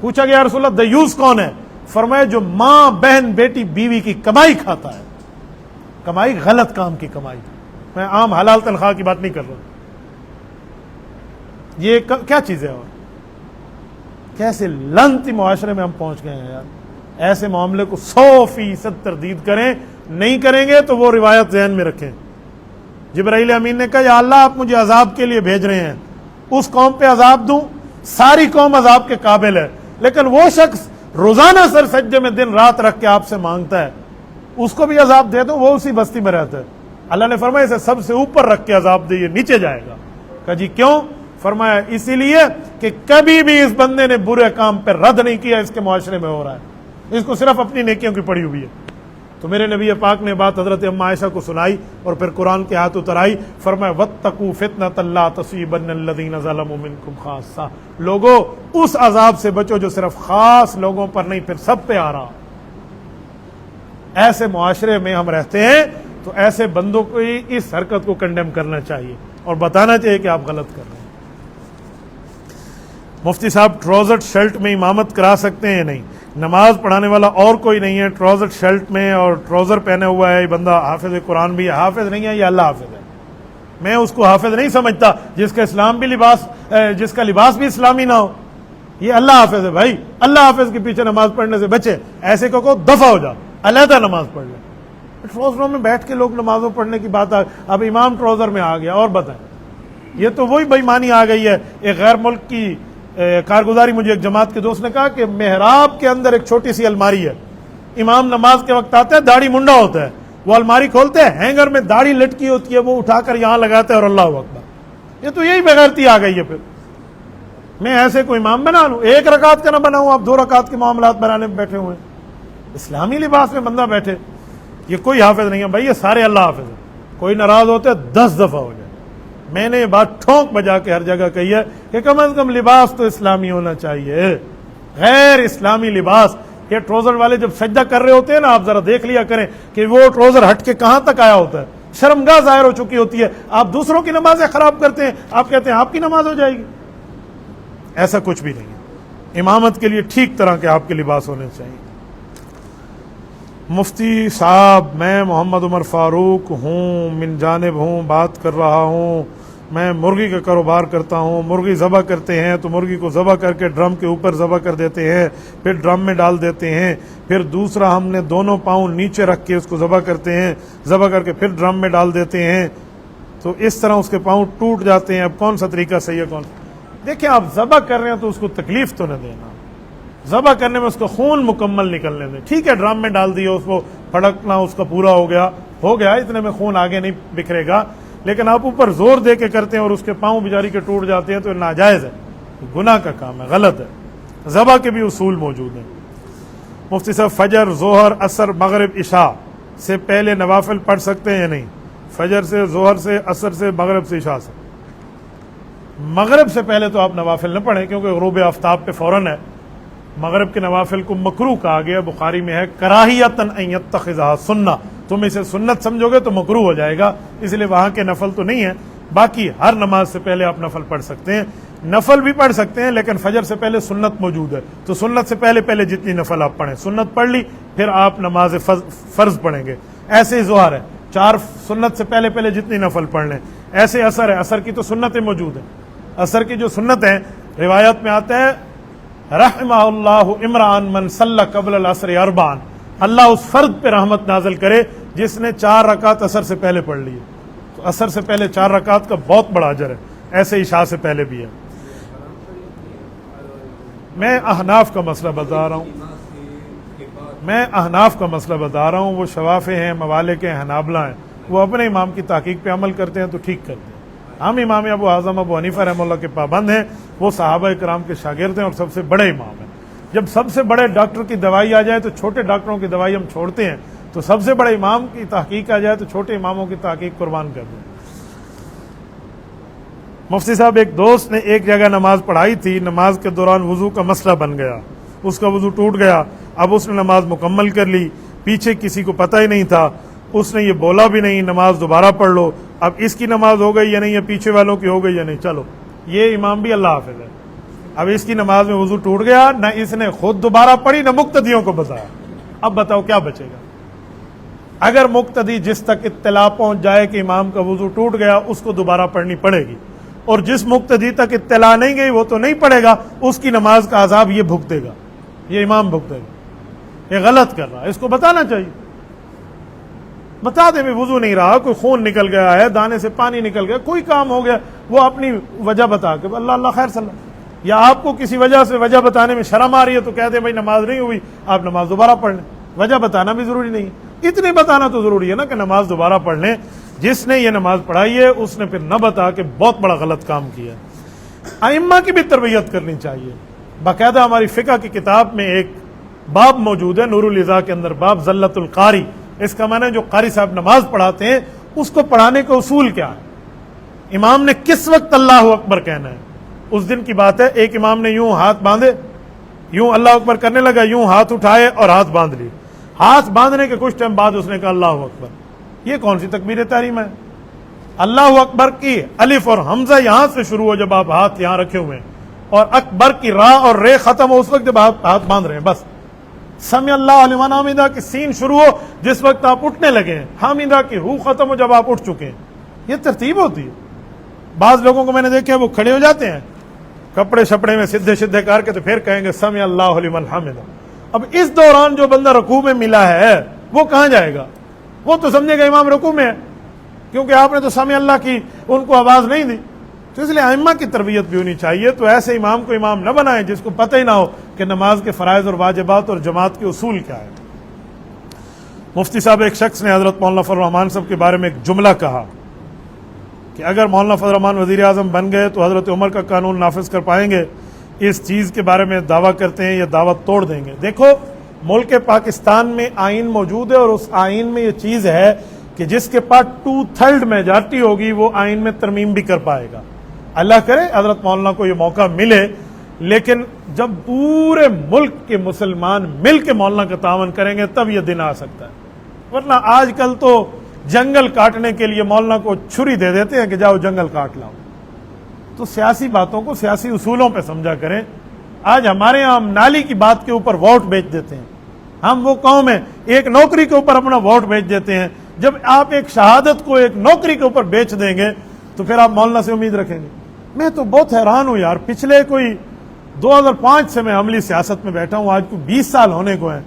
پوچھا گیا رسول اللہ دیوس کون ہے؟ فرمایا جو ماں بہن بیٹی بیوی کی کمائی کھاتا ہے، کمائی غلط کام کی کمائی، میں عام حلال تنخواہ کی بات نہیں کر رہا۔ یہ کیا چیز ہے؟ اور کیسے لعنتی معاشرے میں ہم پہنچ گئے ہیں یار۔ ایسے معاملے کو 100% تردید کریں، نہیں کریں گے تو وہ روایت ذہن میں رکھیں۔ جبرائیل امین نے کہا یا اللہ آپ مجھے عذاب کے لیے بھیج رہے ہیں، اس قوم پہ عذاب دوں، ساری قوم عذاب کے قابل ہے، لیکن وہ شخص روزانہ سر سجدے میں دن رات رکھ کے آپ سے مانگتا ہے، اس کو بھی عذاب دے دو، وہ اسی بستی میں رہتا ہے۔ اللہ نے فرمایا اسے سب سے اوپر رکھ کے عذاب دے، یہ نیچے جائے گا۔ کہا جی کیوں؟ فرمایا اسی لیے کہ کبھی بھی اس بندے نے برے کام پہ رد نہیں کیا، اس کے معاشرے میں ہو رہا ہے، اس کو صرف اپنی نیکیوں کی پڑی ہوئی ہے۔ تو میرے نبی پاک نے بات حضرت ام عائشہ کو سنائی اور پھر قرآن کے ہاتھ اترائی، فرمایا واتقوا فتنۃ لا تصیبن الذین ظلموا منکم خاصہ، لوگوں اس عذاب سے بچو جو صرف خاص لوگوں پر نہیں پھر سب پہ آ رہا۔ ایسے معاشرے میں ہم رہتے ہیں تو ایسے بندوں کو اس حرکت کو کنڈیم کرنا چاہیے اور بتانا چاہیے کہ آپ غلط کر رہے ہیں۔ مفتی صاحب ٹراؤزر شرٹ میں امامت کرا سکتے ہیں؟ نہیں، نماز پڑھانے والا اور کوئی نہیں ہے ٹراؤزر شرٹ میں اور ٹراؤزر پہنے ہوا ہے، یہ بندہ حافظ قرآن بھی ہے، حافظ نہیں ہے، یہ اللہ حافظ ہے۔ میں اس کو حافظ نہیں سمجھتا جس کا اسلام بھی جس کا لباس بھی اسلامی نہ ہو، یہ اللہ حافظ ہے بھائی۔ اللہ حافظ کے پیچھے نماز پڑھنے سے بچے، ایسے کو دفع ہو جا، علیحدہ نماز پڑھ لے۔ ٹراؤزروں میں بیٹھ کے لوگ نمازوں پڑھنے کی بات اب امام ٹراؤزر میں آ گیا، اور بتائیں، یہ تو وہی بےایمانی آ گئی ہے۔ ایک غیر ملک کی کارگزاری مجھے ایک جماعت کے دوست نے کہا کہ محراب کے اندر ایک چھوٹی سی الماری ہے، امام نماز کے وقت آتا ہے، داڑھی منڈا ہوتا ہے، وہ الماری کھولتے ہیں، ہینگر میں داڑھی لٹکی ہوتی ہے، وہ اٹھا کر یہاں لگاتے ہیں اور اللہ اکبر۔ یہ تو یہی بغیرتی آ گئی ہے۔ پھر میں ایسے کوئی امام بنا لوں؟ 1 رکعت کا نہ بناؤں، آپ 2 رکعت کے معاملات بنانے میں بیٹھے ہوئے ہیں۔ اسلامی لباس میں بندہ بیٹھے، یہ کوئی حافظ نہیں ہے بھائی، یہ سارے اللہ حافظ ہیں. کوئی ناراض ہوتے 10 دفعہ ہو جائے. میں نے یہ بات ٹھونک بجا کے ہر جگہ کہی ہے کہ کم از کم لباس تو اسلامی ہونا چاہیے. غیر اسلامی لباس، یہ ٹروزر والے جب سجدہ کر رہے ہوتے ہیں نا، آپ ذرا دیکھ لیا کریں کہ وہ ٹروزر ہٹ کے کہاں تک آیا ہوتا ہے. شرمگاہ ظاہر ہو چکی ہوتی ہے. آپ دوسروں کی نمازیں خراب کرتے ہیں، آپ کہتے ہیں آپ کی نماز ہو جائے گی. ایسا کچھ بھی نہیں ہے. امامت کے لیے ٹھیک طرح کے آپ کے لباس ہونے چاہیے. مفتی صاحب، میں محمد عمر فاروق ہوں، من جانب ہوں، بات کر رہا ہوں. میں مرغی کا کاروبار کرتا ہوں. مرغی ذبح کرتے ہیں تو مرغی کو ذبح کر کے ڈرم کے اوپر ذبح کر دیتے ہیں، پھر ڈرم میں ڈال دیتے ہیں. پھر دوسرا ہم نے دونوں پاؤں نیچے رکھ کے اس کو ذبح کرتے ہیں، ذبح کر کے پھر ڈرم میں ڈال دیتے ہیں. تو اس طرح اس کے پاؤں ٹوٹ جاتے ہیں. اب کون سا طریقہ صحیح ہے؟ دیکھیں، آپ ذبح کر رہے ہیں تو اس کو تکلیف تو نہ دینا. ذبح کرنے میں اس کا خون مکمل نکلنے دیں. ٹھیک ہے، ڈرم میں ڈال دیا، اس کو پھڑکنا اس کا پورا ہو گیا، اتنے میں خون آگے نہیں بکھرے گا. لیکن آپ اوپر زور دے کے کرتے ہیں اور اس کے پاؤں بیچاری کے ٹوٹ جاتے ہیں تو ناجائز ہے، گناہ کا کام ہے، غلط ہے. ذبح کے بھی اصول موجود ہیں. مفتی صاحب، فجر، ظہر، عصر، مغرب، عشاء سے پہلے نوافل پڑھ سکتے ہیں یا نہیں؟ فجر سے، ظہر سے، عصر سے، مغرب سے، عشاء سے. مغرب سے پہلے تو آپ نوافل نہ پڑھیں کیونکہ غروب آفتاب پہ فوراً ہے. مغرب کے نوافل کو مکروہ کہا گیا. بخاری میں ہے کراہیتن ان یتخذھا سنہ، تم اسے سنت سمجھو گے تو مکروہ ہو جائے گا، اس لیے وہاں کے نفل تو نہیں ہے. باقی ہر نماز سے پہلے آپ نفل پڑھ سکتے ہیں. نفل بھی پڑھ سکتے ہیں لیکن فجر سے پہلے سنت موجود ہے تو سنت سے پہلے جتنی نفل آپ پڑھیں، سنت پڑھ لی پھر آپ نماز فرض پڑھیں گے. ایسے ہی ظہر ہے، 4 سنت سے پہلے جتنی نفل پڑھ لیں. ایسے عصر ہے، عصر کی تو سنتیں موجود ہیں. عصر کی جو سنت ہیں، روایت میں آتا ہے رحمہ اللہ عمران من صلی قبل العصر 4، اللہ اس فرد پہ رحمت نازل کرے جس نے 4 رکعت عصر سے پہلے پڑھ لی. تو عصر سے پہلے 4 رکعت کا بہت بڑا اجر ہے. ایسے عشاء سے پہلے بھی ہے. میں احناف کا مسئلہ بتا رہا ہوں، وہ شوافے ہیں، موالک ہیں، حنابلہ ہیں، وہ اپنے امام کی تحقیق پہ عمل کرتے ہیں تو ٹھیک کرتے ہیں. ہم امام ابو اعظم ابو حنیفہ رحمہ اللہ کے پابند ہیں. وہ صحابہ کرام کے شاگرد ہیں اور سب سے بڑے امام ہیں. جب سب سے بڑے ڈاکٹر کی دوائی آ جائے تو چھوٹے ڈاکٹروں کی دوائی ہم چھوڑتے ہیں، تو سب سے بڑے امام کی تحقیق آ جائے تو چھوٹے اماموں کی تحقیق قربان کر دیں. مفتی صاحب، ایک دوست نے ایک جگہ نماز پڑھائی تھی، نماز کے دوران وضو کا مسئلہ بن گیا، اس کا وضو ٹوٹ گیا. اب اس نے نماز مکمل کر لی، پیچھے کسی کو پتہ ہی نہیں تھا، اس نے یہ بولا بھی نہیں نماز دوبارہ پڑھ لو. اب اس کی نماز ہو گئی یا نہیں، یا پیچھے والوں کی ہو گئی یا نہیں؟ چلو، یہ امام بھی اللہ حافظ ہے. اب اس کی نماز میں وضو ٹوٹ گیا، نہ اس نے خود دوبارہ پڑھی نہ مقتدیوں کو بتایا. اب بتاؤ کیا بچے گا؟ اگر مقتدی جس تک اطلاع پہنچ جائے کہ امام کا وضو ٹوٹ گیا، اس کو دوبارہ پڑھنی پڑے گی، اور جس مقتدی تک اطلاع نہیں گئی وہ تو نہیں پڑھے گا، اس کی نماز کا عذاب یہ بھگتے گا، یہ امام بھگتے گا. یہ غلط کر رہا ہے، اس کو بتانا چاہیے. بتا دیں بھی وضو نہیں رہا، کوئی خون نکل گیا ہے، دانے سے پانی نکل گیا، کوئی کام ہو گیا، وہ اپنی وجہ بتا کے اللہ اللہ خیر صلی اللہ. یا آپ کو کسی وجہ سے وجہ بتانے میں شرم آ رہی ہے تو کہتے ہیں بھائی نماز نہیں ہوئی، آپ نماز دوبارہ پڑھ لیں. وجہ بتانا بھی ضروری نہیں ہے، اتنے بتانا تو ضروری ہے نا کہ نماز دوبارہ پڑھ لیں. جس نے یہ نماز پڑھائی ہے اس نے پھر نہ بتا کے بہت بڑا غلط کام کیا. ائمہ کی بھی تربیت کرنی چاہیے. باقاعدہ ہماری فقہ کی کتاب میں ایک باب موجود ہے، نور الاضاء کے اندر، باب زلت القاری. اس کا معنی ہے جو قاری صاحب نماز پڑھاتے ہیں اس کو پڑھانے کا اصول کیا ہے، امام نے کس وقت اللہ اکبر کہنا ہے. اس دن کی بات ہے، ایک امام نے یوں ہاتھ باندھے، یوں اللہ اکبر کرنے لگا، یوں ہاتھ اٹھائے اور ہاتھ باندھ لیے. ہاتھ باندھنے کے کچھ ٹائم بعد اس نے کہا اللہ اکبر. یہ کون سی تکبیر تحریمہ ہے؟ اللہ اکبر کی الف اور حمزہ یہاں سے شروع ہو جب آپ ہاتھ یہاں رکھے ہوئے ہیں، اور اکبر کی را اور رے ختم ہو اس وقت جب آپ ہاتھ باندھ رہے ہیں. بس سمع اللہ لمن حمدہ کی سین شروع ہو جس وقت آپ اٹھنے لگے ہیں، حامدہ کی ہو ختم ہو جب آپ اٹھ چکے ہیں. یہ ترتیب ہوتی ہے. بعض لوگوں کو میں نے دیکھا وہ کھڑے ہو جاتے ہیں کپڑے شپڑے میں سدھے کر کے تو پھر کہیں گے سمع اللہ لمن حمدہ. اب اس دوران جو بندہ رکوع میں ملا ہے وہ کہاں جائے گا؟ وہ تو سمجھے گا امام رکوع میں ہے، کیونکہ آپ نے تو سمع اللہ کی ان کو آواز نہیں دی. تو اس لیے ائمہ کی تربیت بھی ہونی چاہیے. تو ایسے امام کو امام نہ بنائیں جس کو پتہ ہی نہ ہو کہ نماز کے فرائض اور واجبات اور جماعت کے اصول کیا ہے. مفتی صاحب، ایک شخص نے حضرت مولانا فضل الرحمان صاحب کے بارے میں ایک جملہ کہا کہ اگر مولانا فضل الرحمان وزیر اعظم بن گئے تو حضرت عمر کا قانون نافذ کر پائیں گے. اس چیز کے بارے میں دعویٰ کرتے ہیں، یہ دعوت توڑ دیں گے. دیکھو، ملک پاکستان میں آئین موجود ہے اور اس آئین میں یہ چیز ہے کہ جس کے پاس 2/3 میجارٹی ہوگی وہ آئین میں ترمیم بھی کر پائے گا. اللہ کرے حضرت مولانا کو یہ موقع ملے، لیکن جب پورے ملک کے مسلمان مل کے مولانا کا تعاون کریں گے تب یہ دن آ سکتا ہے. ورنہ آج کل تو جنگل کاٹنے کے لیے مولانا کو چھری دے دیتے ہیں کہ جاؤ جنگل کاٹ لاؤ. تو سیاسی باتوں کو سیاسی اصولوں پہ سمجھا کریں. آج ہمارے یہاں ہم نالی کی بات کے اوپر ووٹ بیچ دیتے ہیں. ہم وہ قوم ہیں ایک نوکری کے اوپر اپنا ووٹ بیچ دیتے ہیں. جب آپ ایک شہادت کو ایک نوکری کے اوپر بیچ دیں گے تو پھر آپ مولانا سے امید رکھیں گے. میں تو بہت حیران ہوں یار، پچھلے کوئی 2005 سے میں عملی سیاست میں بیٹھا ہوں، آج کو 20 سال ہونے کو ہیں.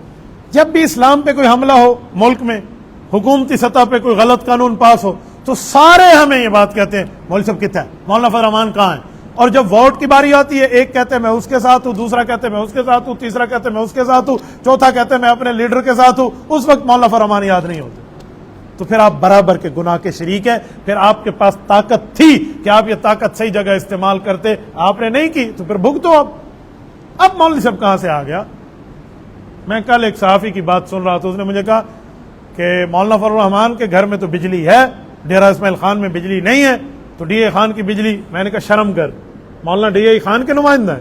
جب بھی اسلام پہ کوئی حملہ ہو ملک میں، حکومتی سطح پہ کوئی غلط قانون پاس ہو، تو سارے ہمیں یہ بات کہتے ہیں مولوی صاحب کتنا ہے، مولانا فضل الرحمان کہاں ہے. اور جب ووٹ کی باری آتی ہے ایک کہتے ہیں میں اس کے ساتھ ہوں، دوسرا کہتے ہیں میں اس کے ساتھ ہوں، تیسرا کہتے ہیں میں اس کے ساتھ ہوں، چوتھا کہتے ہیں میں اپنے لیڈر کے ساتھ ہوں. اس وقت مولانا فضل الرحمان یاد نہیں ہوتے. تو پھر آپ برابر کے گناہ کے شریک ہیں. پھر آپ کے پاس طاقت تھی کہ آپ یہ طاقت صحیح جگہ استعمال کرتے، آپ نے نہیں کی تو پھر بھگتو. اب مولوی صاحب کہاں سے آ گیا؟ میں کل ایک صحافی کی بات سن رہا تھا، اس نے مجھے کہا کہ مولانا فضل الرحمان کے گھر میں تو بجلی ہے، ڈیرہ اسماعیل خان میں بجلی نہیں ہے، تو ڈی اے خان کی بجلی. میں نے کہا شرم کر، مولانا ڈی اے خان کے نمائندہ ہے.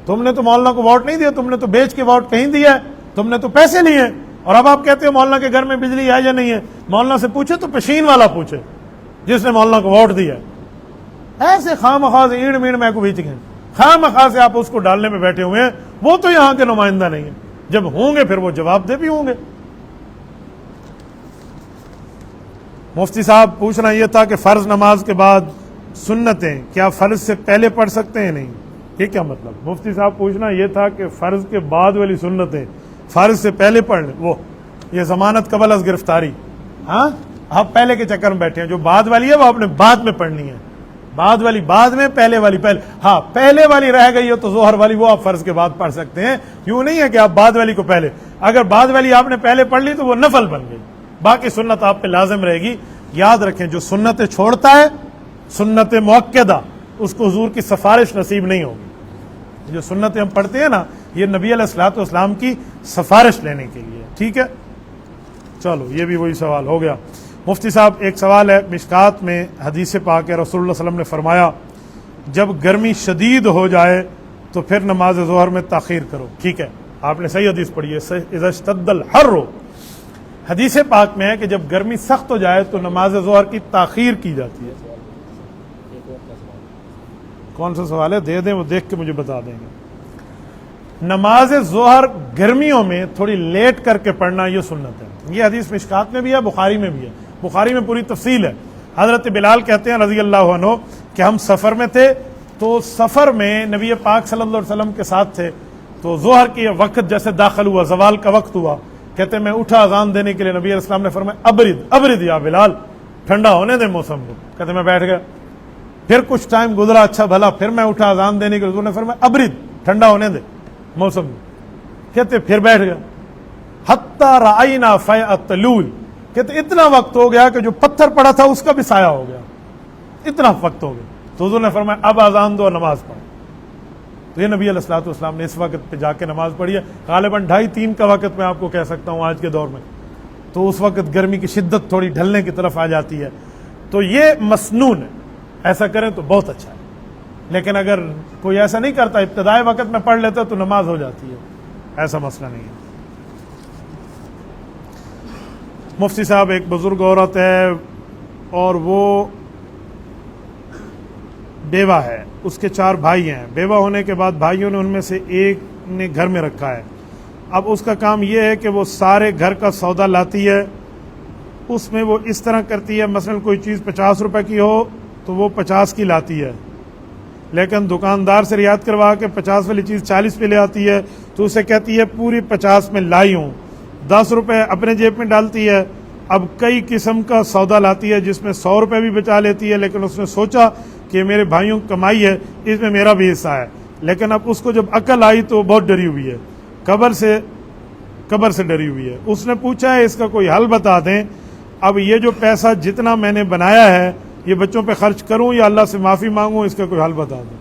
تم نے تو مولانا کو ووٹ نہیں دیا، تم نے تو بیچ کے ووٹ کہیں دیا ہے، تم نے تو پیسے لیے ہیں. اور اب آپ کہتے ہو مولانا کے گھر میں بجلی ہے یا نہیں ہے. مولانا سے پوچھے تو پشین والا پوچھے جس نے مولانا کو ووٹ دیا. ایسے خواہ مخواہ سے ایڑ میڑ میں کو بیچ گئے، خواہ مخواہ سے آپ اس کو ڈالنے میں بیٹھے ہوئے ہیں. وہ تو یہاں کے نمائندہ نہیں ہیں، جب ہوں گے پھر وہ جواب دہ بھی ہوں گے. مفتی صاحب پوچھنا یہ تھا کہ فرض نماز کے بعد سنتیں کیا فرض سے پہلے پڑھ سکتے ہیں؟ نہیں. یہ کیا مطلب؟ مفتی صاحب پوچھنا یہ تھا کہ فرض کے بعد والی سنتیں فرض سے پہلے پڑھ لیں. وہ یہ ضمانت قبل از گرفتاری، ہاں آپ پہلے کے چکر میں بیٹھے ہیں. جو بعد والی ہے وہ آپ نے بعد میں پڑھنی ہے. بعد والی بعد میں، پہلے والی پہلے. ہاں پہلے والی رہ گئی ہو تو ظہر والی وہ آپ فرض کے بعد پڑھ سکتے ہیں. یوں نہیں ہے کہ آپ بعد والی کو پہلے، اگر بعد والی آپ نے پہلے پڑھ لی تو وہ نفل بن گئی، باقی سنت آپ پہ لازم رہے گی. یاد رکھیں جو سنتیں چھوڑتا ہے سنت مؤکدہ، اس کو حضور کی سفارش نصیب نہیں ہوگی. جو سنتیں ہم پڑھتے ہیں نا، یہ نبی علیہ الصلوۃ والسلام کی سفارش لینے کے لیے. ٹھیک ہے، چلو یہ بھی وہی سوال ہو گیا. مفتی صاحب ایک سوال ہے، مشکات میں حدیث پاک ہے رسول اللہ صلی اللہ علیہ وسلم نے فرمایا جب گرمی شدید ہو جائے تو پھر نماز ظہر میں تاخیر کرو. ٹھیک ہے، آپ نے صحیح حدیث پڑھی ہے، اذا اشتد الحر. حدیث پاک میں ہے کہ جب گرمی سخت ہو جائے تو نماز ظہر کی تاخیر کی جاتی ہے. کون سا سوال ہے؟ دے دیں، وہ دیکھ کے مجھے بتا دیں گے. نماز ظہر گرمیوں میں تھوڑی لیٹ کر کے پڑھنا یہ سنت ہے. یہ حدیث مشکات میں بھی ہے، بخاری میں بھی ہے. بخاری میں پوری تفصیل ہے. حضرت بلال کہتے ہیں رضی اللہ عنہ کہ ہم سفر میں تھے، تو سفر میں نبی پاک صلی اللہ علیہ وسلم کے ساتھ تھے، تو ظہر کی وقت جیسے داخل ہوا، زوال کا وقت ہوا، کہتے میں اٹھا اذان دینے کے لیے، نبی علیہ السلام نے فرمایا ابرد یا بلال، ٹھنڈا ہونے دیں موسم کو. کہتے میں بیٹھ گیا. پھر کچھ ٹائم گزرا اچھا بھلا، پھر میں اٹھا اذان دینے کے لیے، حضور نے فرمایا ابرد، ٹھنڈا ہونے دے موسم کو. کہتے پھر بیٹھ گیا. حتی رأینا فیء الطلول، کہتے اتنا وقت ہو گیا کہ جو پتھر پڑا تھا اس کا بھی سایہ ہو گیا، اتنا وقت ہو گیا. تو حضور نے فرمایا اب اذان دو اور نماز پڑھو. تو یہ نبی علیہ الصلوۃ والسلام نے اس وقت پہ جا کے نماز پڑھی ہے. غالباً 2:30-3 کا وقت میں آپ کو کہہ سکتا ہوں آج کے دور میں. تو اس وقت گرمی کی شدت تھوڑی ڈھلنے کی طرف آ جاتی ہے. تو یہ مسنون ہے، ایسا کریں تو بہت اچھا ہے. لیکن اگر کوئی ایسا نہیں کرتا، ابتدائی وقت میں پڑھ لیتا تو نماز ہو جاتی ہے، ایسا مسئلہ نہیں ہے. مفتی صاحب ایک بزرگ عورت ہے اور وہ بیوہ ہے، اس کے 4 بھائی ہیں. بیوہ ہونے کے بعد بھائیوں نے ان میں سے ایک نے گھر میں رکھا ہے. اب اس کا کام یہ ہے کہ وہ سارے گھر کا سودا لاتی ہے. اس میں وہ اس طرح کرتی ہے، مثلا کوئی چیز 50 روپے کی ہو تو وہ 50 کی لاتی ہے، لیکن دکاندار سے رعایت کروا کے 50 والی چیز 40 پہ لے آتی ہے. تو اسے کہتی ہے پوری 50 میں لائی ہوں. 10 روپے اپنے جیب میں ڈالتی ہے. اب کئی قسم کا سودا لاتی ہے جس میں 100 روپے بھی بچا لیتی ہے، لیکن اس نے سوچا کہ میرے بھائیوں کی کمائی ہے، اس میں میرا بھی حصہ ہے. لیکن اب اس کو جب عقل آئی تو بہت ڈری ہوئی ہے، قبر سے ڈری ہوئی ہے. اس نے پوچھا ہے اس کا کوئی حل بتا دیں. اب یہ جو پیسہ جتنا میں نے بنایا ہے یہ بچوں پہ خرچ کروں یا اللہ سے معافی مانگوں، اس کا کوئی حل بتا دیں.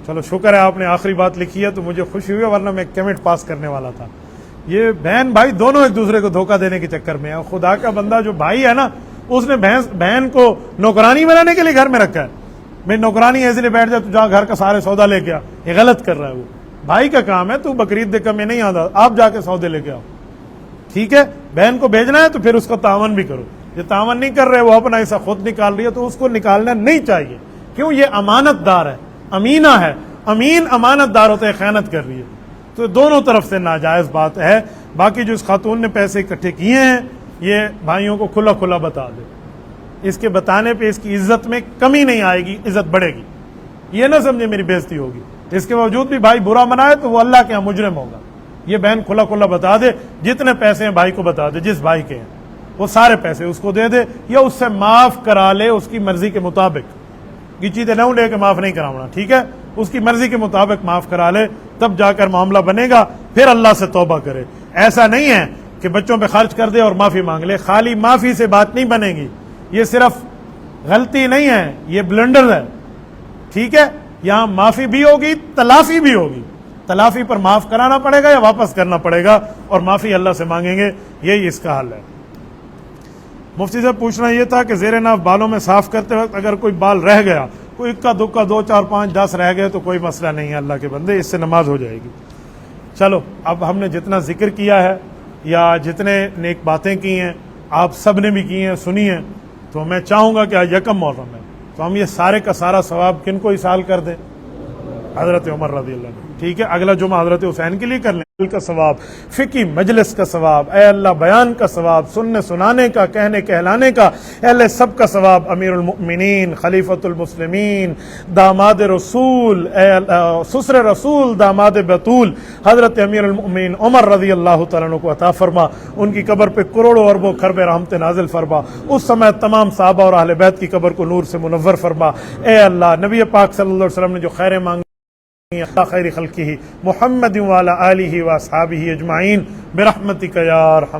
چلو شکر ہے آپ نے آخری بات لکھی ہے تو مجھے خوشی ہوئی، ورنہ میں کیمنٹ پاس کرنے والا تھا. یہ بہن بھائی دونوں ایک دوسرے کو دھوکہ دینے کے چکر میں ہے. خدا کا بندہ جو بھائی ہے نا اس نے بہن کو نوکرانی بنانے کے لیے گھر میں رکھا ہے. میں نوکرانی ایسے لیے بیٹھ جائے تو جا گھر کا سارے سودا لے کے آ. یہ غلط کر رہا ہے. وہ بھائی کا کام ہے, تو بقرعید دیکھ کر میں نہیں آتا, آپ جا کے سودے لے کے آؤ. ٹھیک ہے, بہن کو بھیجنا ہے تو پھر اس کا تعاون بھی کرو. یہ تعاون نہیں کر رہے, وہ اپنا ایسا خود نکال رہی ہے تو اس کو نکالنا نہیں چاہیے. کیوں؟ یہ امانت دار ہے, امینہ ہے. امین امانت دار ہوتا ہے, خیانت کر رہی ہے. تو دونوں طرف سے ناجائز بات ہے. باقی جو اس خاتون نے پیسے اکٹھے کیے ہیں یہ بھائیوں کو کھلا کھلا بتا دے. اس کے بتانے پہ اس کی عزت میں کمی نہیں آئے گی, عزت بڑھے گی. یہ نہ سمجھے میری بےزتی ہوگی. اس کے باوجود بھی بھائی برا منائے تو وہ اللہ کے یہاں مجرم ہوگا. یہ بہن کھلا کھلا بتا دے, جتنے پیسے ہیں بھائی کو بتا دے, جس بھائی کے ہیں وہ سارے پیسے اس کو دے دے, یا اس سے معاف کرا لے اس کی مرضی کے مطابق. یہ چیزیں نہ لے کے معاف نہیں کراؤنا, ٹھیک ہے, اس کی مرضی کے مطابق معاف کرا لے, تب جا کر معاملہ بنے گا. پھر اللہ سے توبہ کرے. ایسا نہیں ہے کہ بچوں پہ خرچ کر دے اور معافی مانگ لے. خالی معافی سے بات نہیں بنے گی. یہ صرف غلطی نہیں ہے, یہ بلنڈر ہے. ٹھیک ہے, یہاں معافی بھی ہوگی, تلافی بھی ہوگی. تلافی پر معاف کرانا پڑے گا یا واپس کرنا پڑے گا, اور معافی اللہ سے مانگیں گے. یہی اس کا حل ہے. مفتی صاحب پوچھنا یہ تھا کہ زیر ناف بالوں میں صاف کرتے وقت اگر کوئی بال رہ گیا, کوئی اکا دکا 2 4 5 10 رہ گئے تو کوئی مسئلہ نہیں ہے اللہ کے بندے, اس سے نماز ہو جائے گی. چلو, اب ہم نے جتنا ذکر کیا ہے یا جتنے نیک باتیں کی ہیں آپ سب نے بھی کی ہیں, سنی ہیں, تو میں چاہوں گا کہ آج یکم محرم ہے تو ہم یہ سارے کا سارا ثواب کن کو ایصال کر دیں؟ حضرت عمر رضی اللہ عنہ. ٹھیک ہے, اگلا جمعہ حضرت حسین کے لیے کر لیں. کا ثواب, فقی مجلس کا ثواب, اے اللہ بیان کا ثواب, سننے سنانے کا, کہنے کہلانے کا, اے اللہ سب کا ثواب. امیر المؤمنین, خلیفۃ المسلمین, داماد رسول, سسر رسول, داماد بطول, حضرت امیر المؤمنین عمر رضی اللہ تعالیٰ عنہ کو عطا فرما. ان کی قبر پہ کروڑوں اربوں خرب رحمت نازل فرما. اس سمے تمام صحابہ اور اہل بیت کی قبر کو نور سے منور فرما. اے اللہ نبی پاک صلی اللہ علیہ وسلم نے جو خیریں مانگی خیر خلقہ محمد وعلی آلہ واصحابہ اجمعین برحمتک یا ارحم